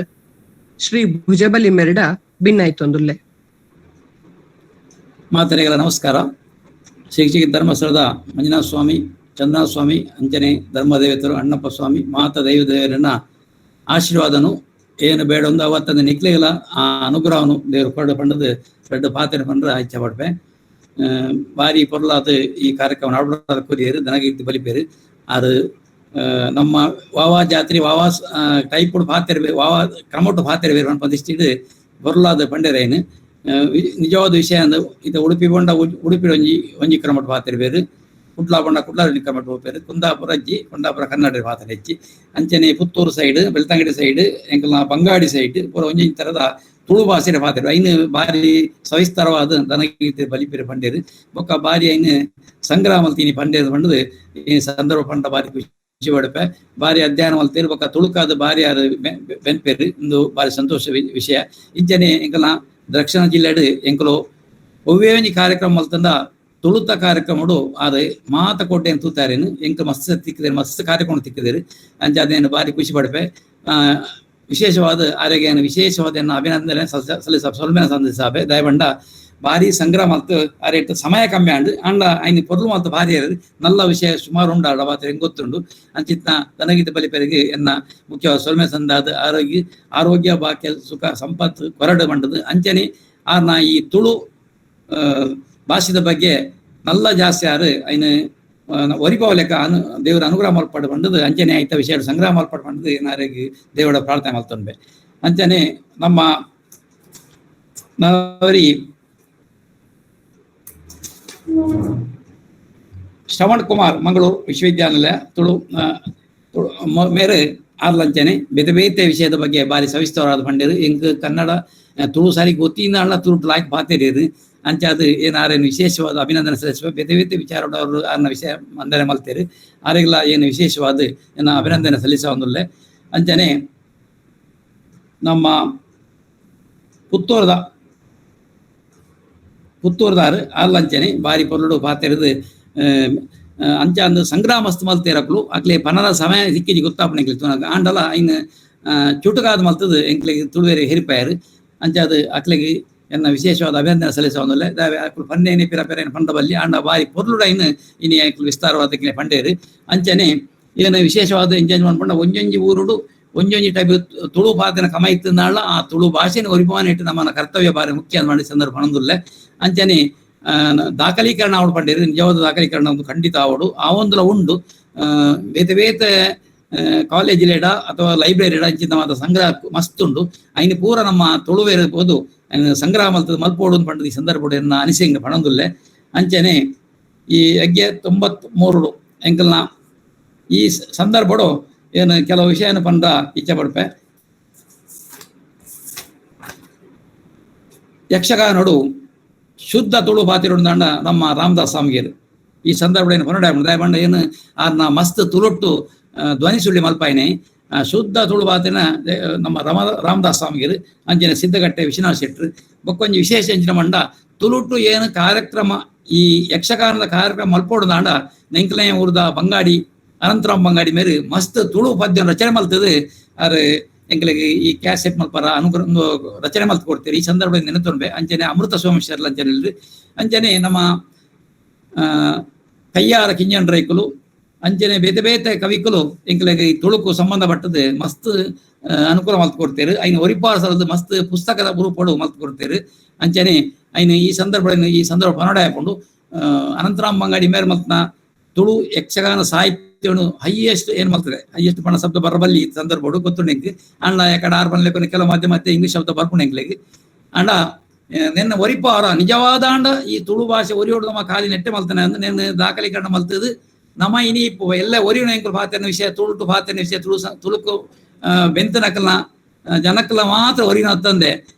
ಶ್ರೀ ಭುಜಬಲಿ ಮೆರಡ ಭಿನ್ನಾಯ್ತೊಂದುಲ್ಲೆ. ಮಾತರೆಗಳ ನಮಸ್ಕಾರ. ಶ್ರೀ ಧರ್ಮಸ್ಥಳದ ಮಂಜುನಾಥ ಸ್ವಾಮಿ, ಚಂದ್ರನಾಥ ಸ್ವಾಮಿ, ಅಂಜನೆ ಧರ್ಮದೇವತರು, ಅಣ್ಣಪ್ಪ ಸ್ವಾಮಿ, ಮಾತ ದೈವದೇವರನ್ನ ಆಶೀರ್ವಾದನು ಏನು ಬೇಡ ಒಂದು ಅವತ್ತಂದು ನಿಕ್ಲೆಗಳ ಆ ಅನುಗ್ರಹವನ್ನು ದೇವರು ಕೊರಡು ಪಂಡದು ரெண்டு பாத்திர பண்ற ஆய்ச்ச படுப்பேன் வாரி பொருளாது ಈ ಕಾರ್ಯಕ್ರಮ ನಾಡೋದ ಕೊರಿಯರು ದನಗೀರ್ತಿ ಬಲಿಪೇರು ಅದು ನಮ್ಮ ವಾವಾ ಜಾತ್ರೆ ವಾವಾ ಟೈಪ್ ಪಾತಿರ್ಬೇಕು ವಾವಾ ಕ್ರಮಟ್ಟು ಪಾತಿರ್ಬೇಕು ಅನ್ಪದಿಸ್ತಿದ್ದು ಬೊರ್ಲಾದ ಪಂಡೆರೇನು ನಿಜವಾದ ವಿಷಯ ಅಂದು ಇದು ಉಡುಪಿ ಬಂಡ ಉಡುಪಿ ಒಂಜಿ ಕ್ರಮಟ್ಟು ಪಾತಿರ್ಬೇಕು ಕುಡ್ಲಾ ಬಂಡ ಕುಡ್ಲಾ ಕ್ರಮಟ್ಟು ಹೋಗ್ಬೇರು ಕುಂದಾಪುರ ಅಜ್ಜಿ ಕುಂದಾಪುರ ಕನ್ನಡ ಪಾತ್ರ ಹೆಚ್ಚಿ ಅಂಚನೆ ಪುತ್ತೂರು ಸೈಡ್ ಬೆಳ್ತಂಗಡಿ ಸೈಡ್ ಎಂಕಲ್ನ ಬಂಗಾಡಿ ಸೈಡ್ ಪೂರ ಒಂಜಿ ತರದ ತುಳು ಭಾಷೆಯ ಪಾತ್ರ ಐನು ಬಾರಿ ಸವಿಸ್ತಾರವಾದ ದನಗೀತೆ ಬಲಿಪೇರು ಪಂಡೇರು ಬೊಕ್ಕ ಬಾರಿ ಐನು ಸಂಗ್ರಹ ಮಲ್ತೀನಿ ಪಂಡೇರು ಪಂಡದು ಈ ಸಂದರ್ಭ ಪಂಡ ಬಾರಿ ಖುಷಿ ಪಡಪೆ ಬಾರಿ ಅಧ್ಯಯನ ಮಲ್ತೇರು ಬೊಕ್ಕ ತುಳುಕಾದ ಬಾರಿ ಯಾರು ಬೆನ್ಪೇರು ಇಂದು ಬಾರಿ ಸಂತೋಷ ವಿಷಯ ಇಂಚನೆ ಎಂಕಲ್ನ ದಕ್ಷಿಣ ಜಿಲ್ಲೆಡು ಎಂಕಲು ಒವ್ವೇ ಒಂಜಿ ಕಾರ್ಯಕ್ರಮ ಮಲ್ತಂದ ತುಳುತ ಕಾರ್ಯಕ್ರಮಡು ಅದು ಮಾತಕೋಟೆ ಅಂತ ತೂತಾರೇನು ಎಂಕ ಮಸ್ತ್ ತಿಕ್ಕಿದೇರು ಮಸ್ತ್ ಕಾರ್ಯಕ್ರಮ ತಿಕ್ಕಿದೇರು ಅಂಚ ಅದೇನು ಬಾರಿ ಖುಷಿ ಪಡಪೆ ವಿಶೇಷವಾದ ಆರೋಗ್ಯ ವಿಶೇಷವಾದ ಅಭಿನಂದನೆ ಸೊಲ್ಮೆನ ಸಂದಿಸಾಬೆ ದಯಬಂಡ ಭಾರಿ ಸಂಗ್ರಹ ಮತ್ತು ಅರೆಟ್ ಸಮಯ ಕಮ್ಮಿ ಆಂಡು ಅಂಡ ಐನು ಪೊರ್ಲು ಮತ್ತು ಭಾರಿ ನಲ್ಲ ವಿಷಯ ಸುಮಾರು ಉಂಡು ಆಡ ಮಾತ್ರ ಹೆಂಗೆ ಗೊತ್ತುಂಡು ಅಂಚಿತ್ನ ದನಗೀತ ಬಲಿಪೆರಿಗೆ ಎನ್ನ ಮುಖ್ಯವಾದ ಸೊಲ್ಮೆ ಸಂದಾದ ಆರೋಗ್ಯ ಭಾಗ್ಯ ಸುಖ ಸಂಪತ್ತು ಕೊರಡು ಬಂಡದು ಅಂಚನೆ ಆರ್ನ ಈ ತುಳು ಭಾಷೆದ ಬಗ್ಗೆ ನಲ್ಲ ಜಾಸ್ತಿ ಆರು ಐನು ಒರಿಪಾವ ಲೆಕ್ಕ ದೇವರ ಅನುಗ್ರಹ ಮಲ್ಪಡು ಬಂಡದು ಅಂಚನೆ ಆಯ್ತ ವಿಷಯ ಸಂಗ್ರಹ ಮಲ್ಪಡು ಬಂಡದು ಏನಾರಿಗೆ ದೇವರ ಪ್ರಾರ್ಥನೆ ಮಲ್ತೊಂಡ್ಬೆ ಅಂಚನೆ ನಮ್ಮ ನಾವರಿ ಶ್ರವಣ್ ಕುಮಾರ್ ಮಂಗಳೂರು ವಿಶ್ವವಿದ್ಯಾನಿಲಯ ತುಳು ಮೇರೆ ಆರ್ಲಂಚನೆ ಬೇತೆ ಬೇತೆ ವಿಷಯದ ಬಗ್ಗೆ ಬಾರಿ ಸವಿಸ್ತರವಾದ ಪಂಡೇರು ಎಂಕ್ ಕನ್ನಡ ತುಳು ಸಾರಿ ಗೊತ್ತಿನ ತುಳು ಲಾಯ್ಕ್ ಪಾತೇರಿರು ಅಂಚ ಅದು ಏನಾರೇನು ವಿಶೇಷವಾದ ಅಭಿನಂದನೆ ಸಲ್ಲಿಸುವ ಬೇತೆ ಬೇತೆ ವಿಚಾರದವರು ಅನ್ನ ವಿಷಯ ಮಂದನೆ ಮಲ್ತೇರು ಆರೆಲ್ಲ ಏನು ವಿಶೇಷವಾದ ಏನ ಅಭಿನಂದನೆ ಸಲ್ಲಿಸುವ ಒಂದೊಳ್ಳೆ ಅಂಚನೆ ನಮ್ಮ ಪುತ್ತೂರ್ದಾರು ಆರ್ಲಂಚನೆ ಬಾರಿ ಪೊರ್ಲು ಪಾತೆರದು ಅಂಚ ಅಂದು ಸಂಗ್ರಾಮಸ್ತು ಮಲ್ತೇರಕ್ಲು ಅಕ್ಲೆ ಪನರ ಸಮಯ ಸಿಕ್ಕಿಜಿ ಗೊತ್ತಾಪಣೆಗ್ಲಿ ತುನಕ ಆಂಡಲ ಐನ್ ಚುಟುಕಾದ ಮಲ್ತದು ಎಂಕ್ಲೆಗೆ ತುಳುವೇರಿ ಹೆರಿಪಾಯರು ಅಂಚ ಅದು ಅಕ್ಲೆಗೆ ಎನ್ನ ವಿಶೇಷವಾದ ಅಭಿನಂದನೆ ಸಲ್ಲಿಸೋಂದಲ್ಲ ಅಕ್ಲು ಪನ್ನೇನೆ ಪಿರಪೆರೇನು ಪಂಡಬಲ್ಲಿ ಆಂಡ ಬಾರಿ ಪೊರ್ಲುಡ ಇನ್ನು ಅಕ್ಲು ವಿಸ್ತಾರವಾದ ಪಂಡೇರು ಅಂಚನೆ ಏನು ವಿಶೇಷವಾದ ಎಂಜಾಯ್ ಮಾಡ್ಕೊಂಡ ಒಂಜೊಂಜಿ ಊರುಡು ಒಂಜೊಂಜಿ ಟೈಪ್ ತುಳು ಪಾತಿನ ಕಮ ಇತ್ತನಾಳ ಆ ತುಳು ಭಾಷೆನ ಒರಿಪಾನ ಇಟ್ಟು ನಮ್ಮನ್ನ ಕರ್ತವ್ಯ ಬಾರಿ ಮುಖ್ಯ ಮಾಡಿ ಸಂದರ್ಭ ಹಣದುಲ್ಲ ಅಂಚನೆ ದಾಖಲೀಕರಣ ಅವಡು ಪಂಡೇರು ನಿಜವಾದ ದಾಖಲೀಕರಣ ಒಂದು ಖಂಡಿತ ಅವಡು ಆ ಒಂದುಲ ಉಂಡು ಬೇತೆ ಬೇತೆ ಕಾಲೇಜಿಲೇಡ ಅಥವಾ ಲೈಬ್ರರಿಡ ಅಂಚಿನ ಮಾತ ಸಂಗ್ರಹ ಮಸ್ತ್ ಉಂಡು ಐನು ಪೂರ ನಮ್ಮ ತುಳುವೇರಬಹುದು ಸಂಗ್ರಹ ಮಲ್ತದ ಮಲ್ಪೋಡು ಪಂಡದ ಈ ಸಂದರ್ಭ ಎನ್ನ ಅನಿಸಿಕೆ ಪಣದುಲ್ಲೆ ಅಂಚನೆ ಈ ಅಗ್ಗೆ 93 ಎಂಕಲ್ನ ಈ ಸಂದರ್ಭಡು ಏನು ಕೆಲವು ವಿಷಯನ ಪಂಡ ಇಚ್ಛೆ ಪಡ್ಪೆ ಯಕ್ಷಗಾನೋಡು ಶುದ್ಧ ತುಳು ಪಾತಿರೋಡು ದಾಂಡ ನಮ್ಮ ರಾಮದಾಸ್ ಸ್ವಾಮಿಗೇರು ಈ ಸಂದರ್ಭ ಏನು ಪನ್ನಡ ಬಂಡ ಏನು ಆರ್ನ ಮಸ್ತ್ ತುಳುಟ್ಟು ಧ್ವನಿ ಸುಳ್ಳಿ ಮಲ್ಪಾಯಿನೇ ಶುದ್ಧ ತುಳು ಪಾತಿನ ನಮ್ಮ ರಾಮದಾಸ್ ಸ್ವಾಮಿಗೇರು ಅಂಚಿನ ಸಿದ್ಧಗಟ್ಟೆ ವಿಶ್ವನಾಥ್ ಶೆಟ್ರು ಬೊಕ್ಕೊಂಜಿ ವಿಶೇಷ ಅಂಚಿನ ಮಂಡ ತುಳುಟ್ಟು ಏನು ಕಾರ್ಯಕ್ರಮ ಈ ಯಕ್ಷಗಾನದ ಕಾರ್ಯಕ್ರಮ ಮಲ್ಪೋಡು ದಾಂಡ ನೆಂಕಲೆಯ ಊರ್ದ ಬಂಗಾಡಿ ಅನಂತರಾಮ್ ಬಂಗಾಡಿ ಮೇರೆ ಮಸ್ತ್ ತುಳು ಪದ್ಯ ರಚನೆ ಮಲ್ತದೆ ಅರೆ ಎಂಕಲಿಗೆ ಈ ಕ್ಯಾಸೆಟ್ ಮಲ್ಪರ ಒಂದು ರಚನೆ ಮಲ್ತು ಕೊಡ್ತೀರಿ ಈ ಸಂದರ್ಭದಲ್ಲಿ ನೆನತೊಂಬೆ ಅಂಚನೆ ಅಮೃತ ಸೋಮೇಶ್ವರ ಅಂಚನೆ ಅಂಚನೆ ನಮ್ಮ ಕಯ್ಯಾರ ಕಿಂಜನ್ ರೈಕುಲು ಅಂಚನೆ ಬೇತೆ ಬೇತೆ ಕವಿಕುಲು ಎಂಕಲಿಗೆ ಈ ತುಳುಕು ಸಂಬಂಧಪಟ್ಟದು ಮಸ್ತ್ ಅನುಕೂಲ ಮಲ್ತು ಕೊಡ್ತೀರಿ ಐನು ಒರಿಪಾಸರದ್ದು ಮಸ್ತ್ ಪುಸ್ತಕದ ರೂಪಡು ಮಲ್ತು ಕೊಡ್ತೀರಿ ಅಂಚನೆ ಐನು ಈ ಸಂದರ್ಭ ಪನಡ ಹಾಕೊಂಡು ಅನಂತರಾಮ್ ಬಂಗಾಡಿ ಮೇರೆ ಮಲ್ತನ ತುಳು ಯಕ್ಷಗಾನ ಸಾಹಿತ್ಯವನ್ನು ಹೈಯೆಸ್ಟ್ ಏನ್ ಮಾಡ್ತದೆ ಹೈಯೆಸ್ಟ್ ಬಣ್ಣ ಶಬ್ದ ಬರಬಲ್ಲಿ ಸಂದರ್ಭ ಗೊತ್ತುಂಡೆಂಗೆ ಅಂಡ ಯಾಕಡೆ ಆರು ಬನ್ಲೆಕ್ಕ ಕೆಲವು ಮತ್ತೆ ಇಂಗ್ಲಿಷ್ ಶಬ್ದ ಬರ್ಪುಣೆಂಗ್ಲೆಗೆ ಅಂಡ ನೆನ್ನ ಒರಿಪಾರ ನಿಜವಾದ ಅಂಡ ಈ ತುಳು ಭಾಷೆ ಒರಿಯೋಡು ನಮ್ಮ ಕಾಲಿ ನೆಟ್ಟೆ ಮಲ್ತಾನೆ ಅಂದ್ರೆ ನೆನ್ನ ದಾಖಲೀಕರಣ ಮಲ್ತದು ನಮ್ಮ ಇನಿ ಎಲ್ಲ ಒರಿಯೋಣ ಎಂಕಲ್ ಪಾತಿನ ವಿಷಯ ತುಳುಟು ಪಾತಿನ ವಿಷಯ ತುಳುಕು ಬೆಂತನಕಲ್ನ ಜನಕ್ಕಲ್ಲ ಮಾತ್ರ ಒರಿನ ತಂದೆ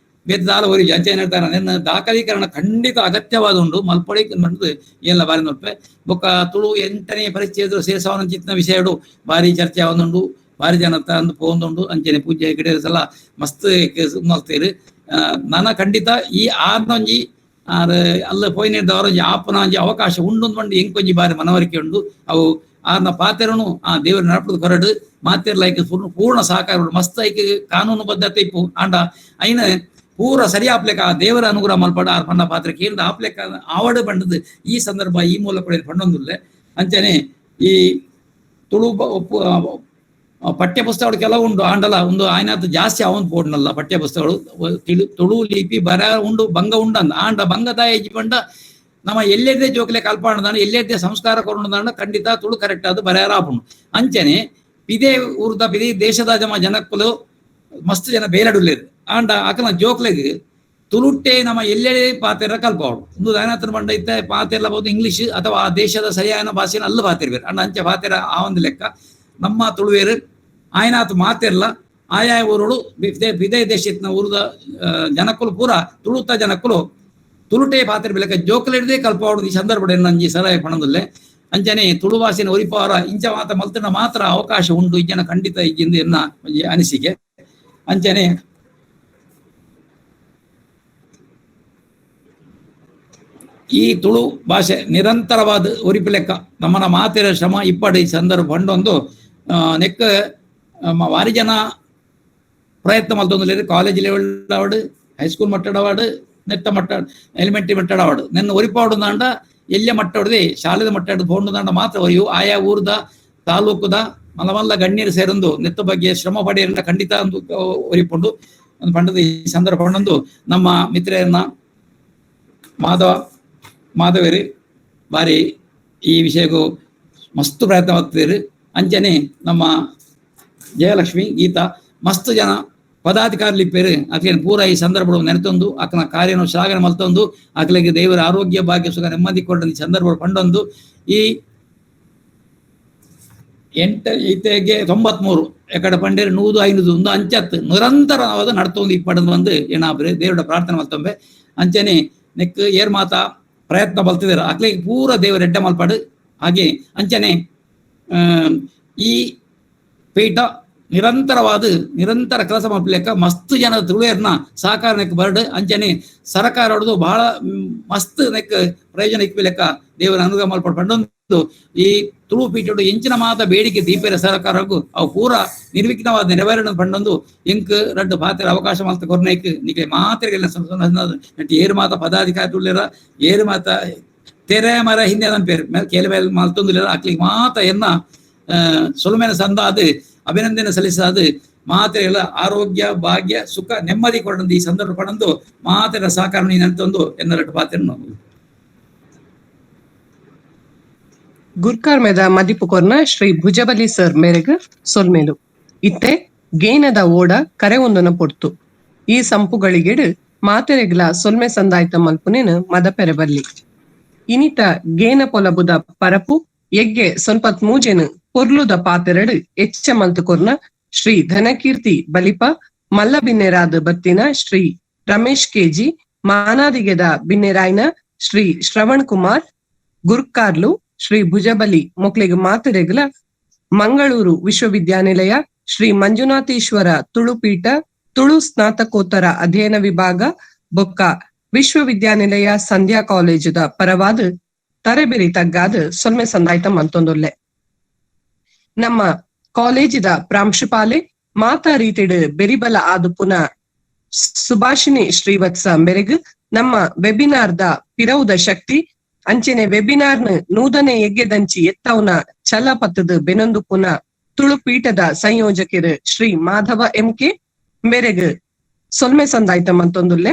ಬೇತಾಲ ಒರಿ ಅಂಚೆನ ಹೇಳ್ತಾರ ನೆನ್ನ ದಾಖಲೀಕರಣ ಖಂಡಿತ ಅಗತ್ಯವಾದ ಉಂಡು ಮಲ್ಪಡಿ ಬಂದು ಎಲ್ಲ ಬಾರಿ ನೋಡ್ಪೆ ಬೊಕ್ಕ ತುಳು 8ನೇ ಪರಿಚಯದ ಸೇರ್ಸವನ ಚಿತ್ನ ವಿಷಯಡು ಬಾರಿ ಚರ್ಚೆ ಆವೊಂದುಂಡು ಬಾರಿ ಜನ ಅಂದು ಪೋಂದುಂಡು ಅಂಚೆನೆ ಪೂಜೆ ಗಿಡಸಲ ಮಸ್ತ್ ಮಲ್ತೇರು ನನ್ನ ಖಂಡಿತ ಈ ಆರ್ನೊಂಜಿ ಅಲ್ಲ ಪೋಯಿನಿದ್ದವರೊಂಜಿ ಆಪನೊಂಜಿ ಅವಕಾಶ ಉಂಡು ಬಂದು ಎಂಕೊಂಜಿ ಬಾರಿ ಮನವರಿಕೆ ಉಂಡು ಅವು ಆರ್ನ ಪಾತೆರನು ಆ ದೇವರ ನಡಪದ ಕೊರಡು ಮಾತೆರ್ಲ ಐಕೆ ಪೂರ್ಣ ಸಹಕಾರ ಮಸ್ತ್ ಐಕೆ ಕಾನೂನು ಬದ್ಧತೆ ಇಪ್ಪು ಆಂಡ ಐನ ಪೂರ ಸರಿ ಆಪ್ಲೆಕ್ಕ ಆ ದೇವರ ಅನುಗ್ರಹ ಮಲ್ಪಡ ಆರ್ ಪಂಡ ಪಾತ್ರ ಕೇಂದ್ರ ಆಪ್ಲೆಕ್ಕ ಆವಡು ಬಂಡದು ಈ ಸಂದರ್ಭ ಈ ಮೂಲಕ ಪಂಡೊಂದುಲ್ಲೆ ಅಂಚನೆ ಈ ತುಳು ಪಠ್ಯ ಪುಸ್ತಕಗಳು ಕೆಲವು ಉಂಡು ಆಂಡಲ ಒಂದು ಆಯ್ನಾತ್ ಜಾಸ್ತಿ ಅವನ್ ಪೋಡ್ನಲ್ಲ ಪಠ್ಯ ಪುಸ್ತಕಗಳು ತುಳು ಲಿಪಿ ಬರ ಉಂಡು ಭಂಗ ಉಂಡಂದ ಆಂಡ ಭಂಗದಾಯ ಪಂಡ ನಮ್ಮ ಎಲ್ಲೆದ್ದೇ ಜೋಕ್ಲೆ ಕಲ್ಪಾಣದಾಂಡ ಎಲ್ಲೆದ್ದೇ ಸಂಸ್ಕಾರ ಕೊರೋಣದಾಂಡ ಖಂಡಿತ ತುಳು ಕರೆಕ್ಟ್ ಅದು ಬರೆಯಾರ ಆಪುಂಡು ಅಂಚನೆ ಪಿದೇ ಊರ್ದ ಪಿದೇ ದೇಶದ ಜನಕ್ಕಲು ಮಸ್ತ್ ಜನ ಬೇಲಡುಲ್ಲೇರು ಆಂಡ ಅಕಲ ಜೋಕ್ಲೆಗೆ ತುಳುಟ್ಟೆ ನಮ್ಮ ಎಲ್ಲೆಡೆ ಪಾತೆರ ಕಲ್ಪವಡು ಒಂದು ದಾಯನಾಥನ ಬಂಡ ಇತ್ತ ಪಾತೆರ್ಲ ಬಹುದು ಇಂಗ್ಲಿಷ್ ಅಥವಾ ಆ ದೇಶದ ಸರಿಯಾದ ಭಾಷೆನ ಅಲ್ಲ ಪಾತಿರ್ಬೇರು ಅಂಡ ಅಂಚೆ ಪಾತೆರ ಆ ಒಂದು ಲೆಕ್ಕ ನಮ್ಮ ತುಳುವೇರು ಆಯ್ನಾತ್ ಮಾತೆರ್ಲ ಆಯಾ ಊರುಗಳು ವಿದೇ ದೇಶದ ಊರದ ಜನಕ್ಕಲು ಪೂರ ತುಳುತ್ತ ಜನಕ್ಕಲು ತುಳುಟೆ ಪಾತ್ರ ಬೆಳಕ ಜೋಕಲಿಡದೆ ಕಲ್ಪವಡು ಈ ಸಂದರ್ಭ ನಂಜಿ ಸಲಹೆ ಪಣದಲ್ಲೇ ಅಂಚನೆ ತುಳು ಭಾಷೆನ ಒರಿಪಾರ ಇಂಚ ಮಾತ ಮಲ್ತನ ಮಾತ್ರ ಅವಕಾಶ ಉಂಟು ಈ ಜನ ಖಂಡಿತ ಈಗಿಂದ ಎನ್ನ ಅನಿಸಿಕೆ ಅಂಚನೆ ಈ ತುಳು ಭಾಷೆ ನಿರಂತರವಾದ ಒರಿಪು ಲೆಕ್ಕ ನಮ್ಮನ ಮಾತಿರ ಶ್ರಮ ಇಪ್ಪಡಿ ಸಂದರ್ಭ ಬಂಡೊಂದು ನೆಕ್ಕ ವಾರಿ ಜನ ಪ್ರಯತ್ನ ಮಲ್ತೊಂದು ಕಾಲೇಜ್ ಲೆವೆಲ್ ಅವಾರ್ಡ್ ಹೈಸ್ಕೂಲ್ ಮಟ್ಟದ ಅವಾರ್ಡ್ ನೆತ್ತ ಮಟ್ಟ ಎಲಿಮೆಂಟರಿ ಮಟ್ಟದ ಅವಾರ್ಡ್ ನೆನ್ನ ಒರಿಪಾಡು ದಾಂಡ ಎಲ್ಲೆ ಮಟ್ಟಡದೆ ಶಾಲೆದ ಮಟ್ಟದ ಪೋಂಡು ದಾಂಡ ಮಾತ್ರ ಒರಿಯು ಆಯಾ ಊರ್ದ ತಾಲೂಕುದ ಮಲ್ಲ ಗಣ್ಯರು ಸೇರೊಂದು ನೆತ್ತ ಬಗ್ಗೆ ಶ್ರಮ ಪಡೆಯಲ್ಲ ಖಂಡಿತ ಒಂದು ಒರಿಪುಂಡು ಒಂದು ಪಂಡದ ಈ ಸಂದರ್ಭ ಪಂಡೊಂದು ನಮ್ಮ ಮಿತ್ರರನ್ನ ಮಾಧವೇರಿ ಬಾರಿ ಈ ವಿಷಯಕ್ಕೂ ಮಸ್ತ್ ಪ್ರಯತ್ನ ಮಾಡ್ತಿದ್ರು ಅಂಚನೆ ನಮ್ಮ ಜಯಲಕ್ಷ್ಮಿ ಗೀತಾ ಮಸ್ತ್ ಜನ ಪದಾಧಿಕಾರಿ ಪೇರು ಆಕೆಯನ್ನು ಪೂರ ಈ ಸಂದರ್ಭ ನೆನೆತೊಂದು ಆಕನ ಕಾರ್ಯನ ಶ್ಲಾಘನೆ ಮಲ್ತೊಂದು ಆಕಲಿಗೆ ದೇವರ ಆರೋಗ್ಯ ಭಾಗ್ಯ ಸುಖ ನೆಮ್ಮದಿ ಕೊಡ ಸಂದರ್ಭ ಪಂಡೊಂದು ಈ ಈತೆಗೆ 93 ಎಕಡೆ ಪಂಡೇರು 100-500 ಒಂದು ಅಂಚತ್ತು ನಿರಂತರವಾದ ನಡ್ತೊಂದು ಇಪ್ಪಡದು ಬಂದು ಏನಾಬ್ರೆ ದೇವರ ಪ್ರಾರ್ಥನೆ ಮಾಡ್ತಂಬೆ ಅಂಚನೆ ನೆಕ್ ಏರ್ ಮಾತ ಪ್ರಯತ್ನ ಬಲ್ತಿದ್ದಾರೆ ಅಕ್ಲಿಗೆ ಪೂರ ದೇವರ ಎಡ್ಡೆ ಮಲ್ಪಾಡು ಹಾಗೆ ಅಂಚನೆ ಈ ಪೀಠ ನಿರಂತರ ಕೆಲಸ ಮಾಡ್ಲಿಕ್ಕ ಮಸ್ತ್ ಜನದ ತುಳುಯರ್ನ ಸಹಕಾರ ನೆಕ್ ಬರ್ಡ್ ಅಂಚನೆ ಸರ್ಕಾರ ಹೊಡೆದು ಬಹಳ ಮಸ್ತ್ ನೆಕ್ ಪ್ರಯೋಜನ ಇಕ್ಬೇಕು ದೇವರ ಅನುಗ್ರಹ ಮಲ್ಪಡ್ಕೊಂಡು ಈ ತುಳು ಪೀಠಡು ಎಂಚಿನ ಮಾತ ಬೇಡಿಕೆ ದೀಪೇರ ಸರ್ಕಾರಕ್ಕೂ ಅವು ಪೂರ ನಿರ್ವಿಘ್ನವಾದ ನೆರವೇರಣ ಪಂಡೊಂದು ಎಂಕ್ ರಡ್ಡು ಪಾತ್ರ ಅವಕಾಶ ಮಾತ ಕೊರ್ನೇಕ್ ನಿಕ್ಕೆ ಮಾತ್ರೆಗೆಲ್ಲ ನಟಿ ಏರು ಮಾತ ಪದಾಧಿಕಾರಿ ತುಳಿರ ಏರು ಮಾತ ತೆರೆ ಮರ ಹಿಂದೆ ಅದನ್ನ ಪೇರು ಕೇಳಿ ಮಲ್ತೊಂದು ಅಕ್ಲಿಗೆ ಮಾತ ಎನ್ನ ಸೊಲುಮೆನ ಸಂದ ಅದು ಅಭಿನಂದನೆ ಸಲ್ಲಿಸಾದು ಮಾತೆಗಳ ಆರೋಗ್ಯ ಭಾಗ್ಯ ಸುಖ ನೆಮ್ಮದಿ ಕೊಡಂದು ಈ ಸಂದರ್ಭ ಪಡೆದು ಮಾತೆರ ಸಹಕಾರ ನೀನಂತಂದು ಎನ್ನರಟ್ಟು ಪಾತ್ರನು ಗುರ್ಕಾರ್ ಮೇದ ಮದಿಪು ಕೊರ್ನ ಶ್ರೀ ಭುಜಬಲಿ ಸರ್ ಮೇರೆಗ್ ಸೊಲ್ಮೇಲು ಇತ್ತೆ ಗೇನದ ಓಡ ಕರೆ ಒಂದನ ಪೊಡ್ತು ಈ ಸಂಪುಗಳಿಗೆಡು ಮಾತೆರೆಗ್ಲ ಸೊಲ್ಮೆ ಸಂದಾಯ್ತ ಮಲ್ಪುನೇನು ಮದಪೆರೆ ಬರ್ಲಿ ಇನಿತ ಗೇನ ಪೊಲಬುದ ಪರಪು ಎಗ್ಗೆ ಸ್ವಲ್ಪ ಮೂಜೆನು ಪೊರ್ಲುದ ಪಾತೆರಡು ಎಚ್ಚ ಮಲ್ತು ಕೊರ್ನ ಶ್ರೀ ಧನಕೀರ್ತಿ ಬಲಿಪ ಮಲ್ಲ ಬಿನ್ನೆರಾದ ಬತ್ತಿನ ಶ್ರೀ ರಮೇಶ್ ಕೆಜಿ ಮಾನಾದಿಗೆದ ಬಿನ್ನೆರಾಯ್ನ ಶ್ರೀ ಶ್ರವಣ್ ಕುಮಾರ್ ಗುರ್ಕಾರ್ಲು ಶ್ರೀ ಭುಜಬಲಿ ಮೊಕ್ಲಿಗೆ ಮಾತೆರೆಗ್ಲ ಮಂಗಳೂರು ವಿಶ್ವವಿದ್ಯಾನಿಲಯ ಶ್ರೀ ಮಂಜುನಾಥೇಶ್ವರ ತುಳುಪೀಠ ತುಳು ಸ್ನಾತಕೋತ್ತರ ಅಧ್ಯಯನ ವಿಭಾಗ ಬೊಕ್ಕ ವಿಶ್ವವಿದ್ಯಾನಿಲಯ ಸಂಧ್ಯಾ ಕಾಲೇಜುದ ಪರವಾದ ತರಬೇರಿ ತಗ್ಗಾದ ಸೊಲ್ಮೆ ಸಂದಾಯ್ತ ಮಂತೊಂದೊಲ್ಲೆ ನಮ್ಮ ಕಾಲೇಜಿದ ಪ್ರಾಂಶುಪಾಲೆ ಮಾತಾ ರೀತಿಡ್ ಬೆರಿಬಲ ಆದು ಪುನಃ ಸುಭಾಷಿಣಿ ಶ್ರೀವತ್ಸ ಮೆರೆಗ್ ನಮ್ಮ ವೆಬಿನಾರ್ದ ಪಿರವುದ ಶಕ್ತಿ ಅಂಚೆನೆ ವೆಬಿನಾರ್ನ ನೂದನೆ ಎಗ್ಗೆದಂಚಿ ಎತ್ತವನ ಛಲ ಪತ್ತದ ಬೆನೊಂದು ಪುನಃ ತುಳು ಪೀಠದ ಸಂಯೋಜಕರು ಶ್ರೀ ಮಾಧವ ಎಂಕೆ ಮೆರೆಗ್ ಸೊಲ್ಮೆ ಸಂದಾಯ್ತ ಮಂತೊಂದುಲ್ಲೆ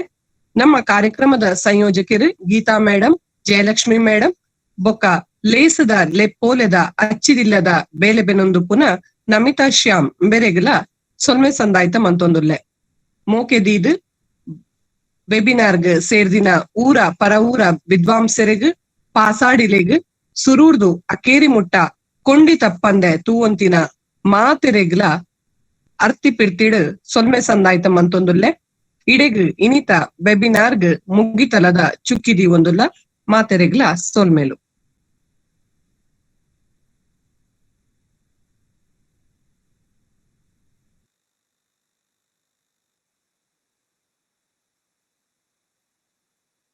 ನಮ್ಮ ಕಾರ್ಯಕ್ರಮದ ಸಂಯೋಜಕರು ಗೀತಾ ಮೇಡಮ್ ಜಯಲಕ್ಷ್ಮಿ ಮೇಡಮ್ ಬೊಕ್ಕ ಲೇಸದ ಲೆಪ್ಪೋಲೆದ ಅಚ್ಚಿದಿಲ್ಲದ ಬೇಲೆ ಬೆನೊಂದು ಪುನಃ ನಮಿತಾ ಶ್ಯಾಮ್ ಬೆರೆಗ್ಲ ಸೊಲ್ಮೆ ಸಂದಾಯ್ತ ಮಂತೊಂದುಲ್ಲೆ ಮೋಕೆದೀದ್ ವೆಬಿನಾರ್ಗ್ ಸೇರ್ದಿನ ಊರ ಪರ ಊರ ವಿದ್ವಾಂಸರಿಗ್ ಪಾಸಾಡಿಲೆಗ್ ಸುರೂರ್ದು ಅಕೇರಿ ಮುಟ್ಟ ಕೊಂಡಿ ತಪ್ಪಂದೆ ತೂವಂತಿನ ಮಾತೆರೆಗ್ಲ ಅರ್ತಿ ಪಿರ್ತಿಡ್ ಸೊಲ್ಮೆ ಸಂದಾಯ್ತ ಮಂತೊಂದುಲ್ಲೆ ಇಡೆಗ್ ಇನಿತ ವೆಬಿನಾರ್ಗ್ ಮುಗ್ಗಿತಲದ ಚುಕ್ಕಿದಿ ಒಂದುಲ್ಲ ಮಾತೆರೆಗ್ಲ ಸೊಲ್ಮೇಲು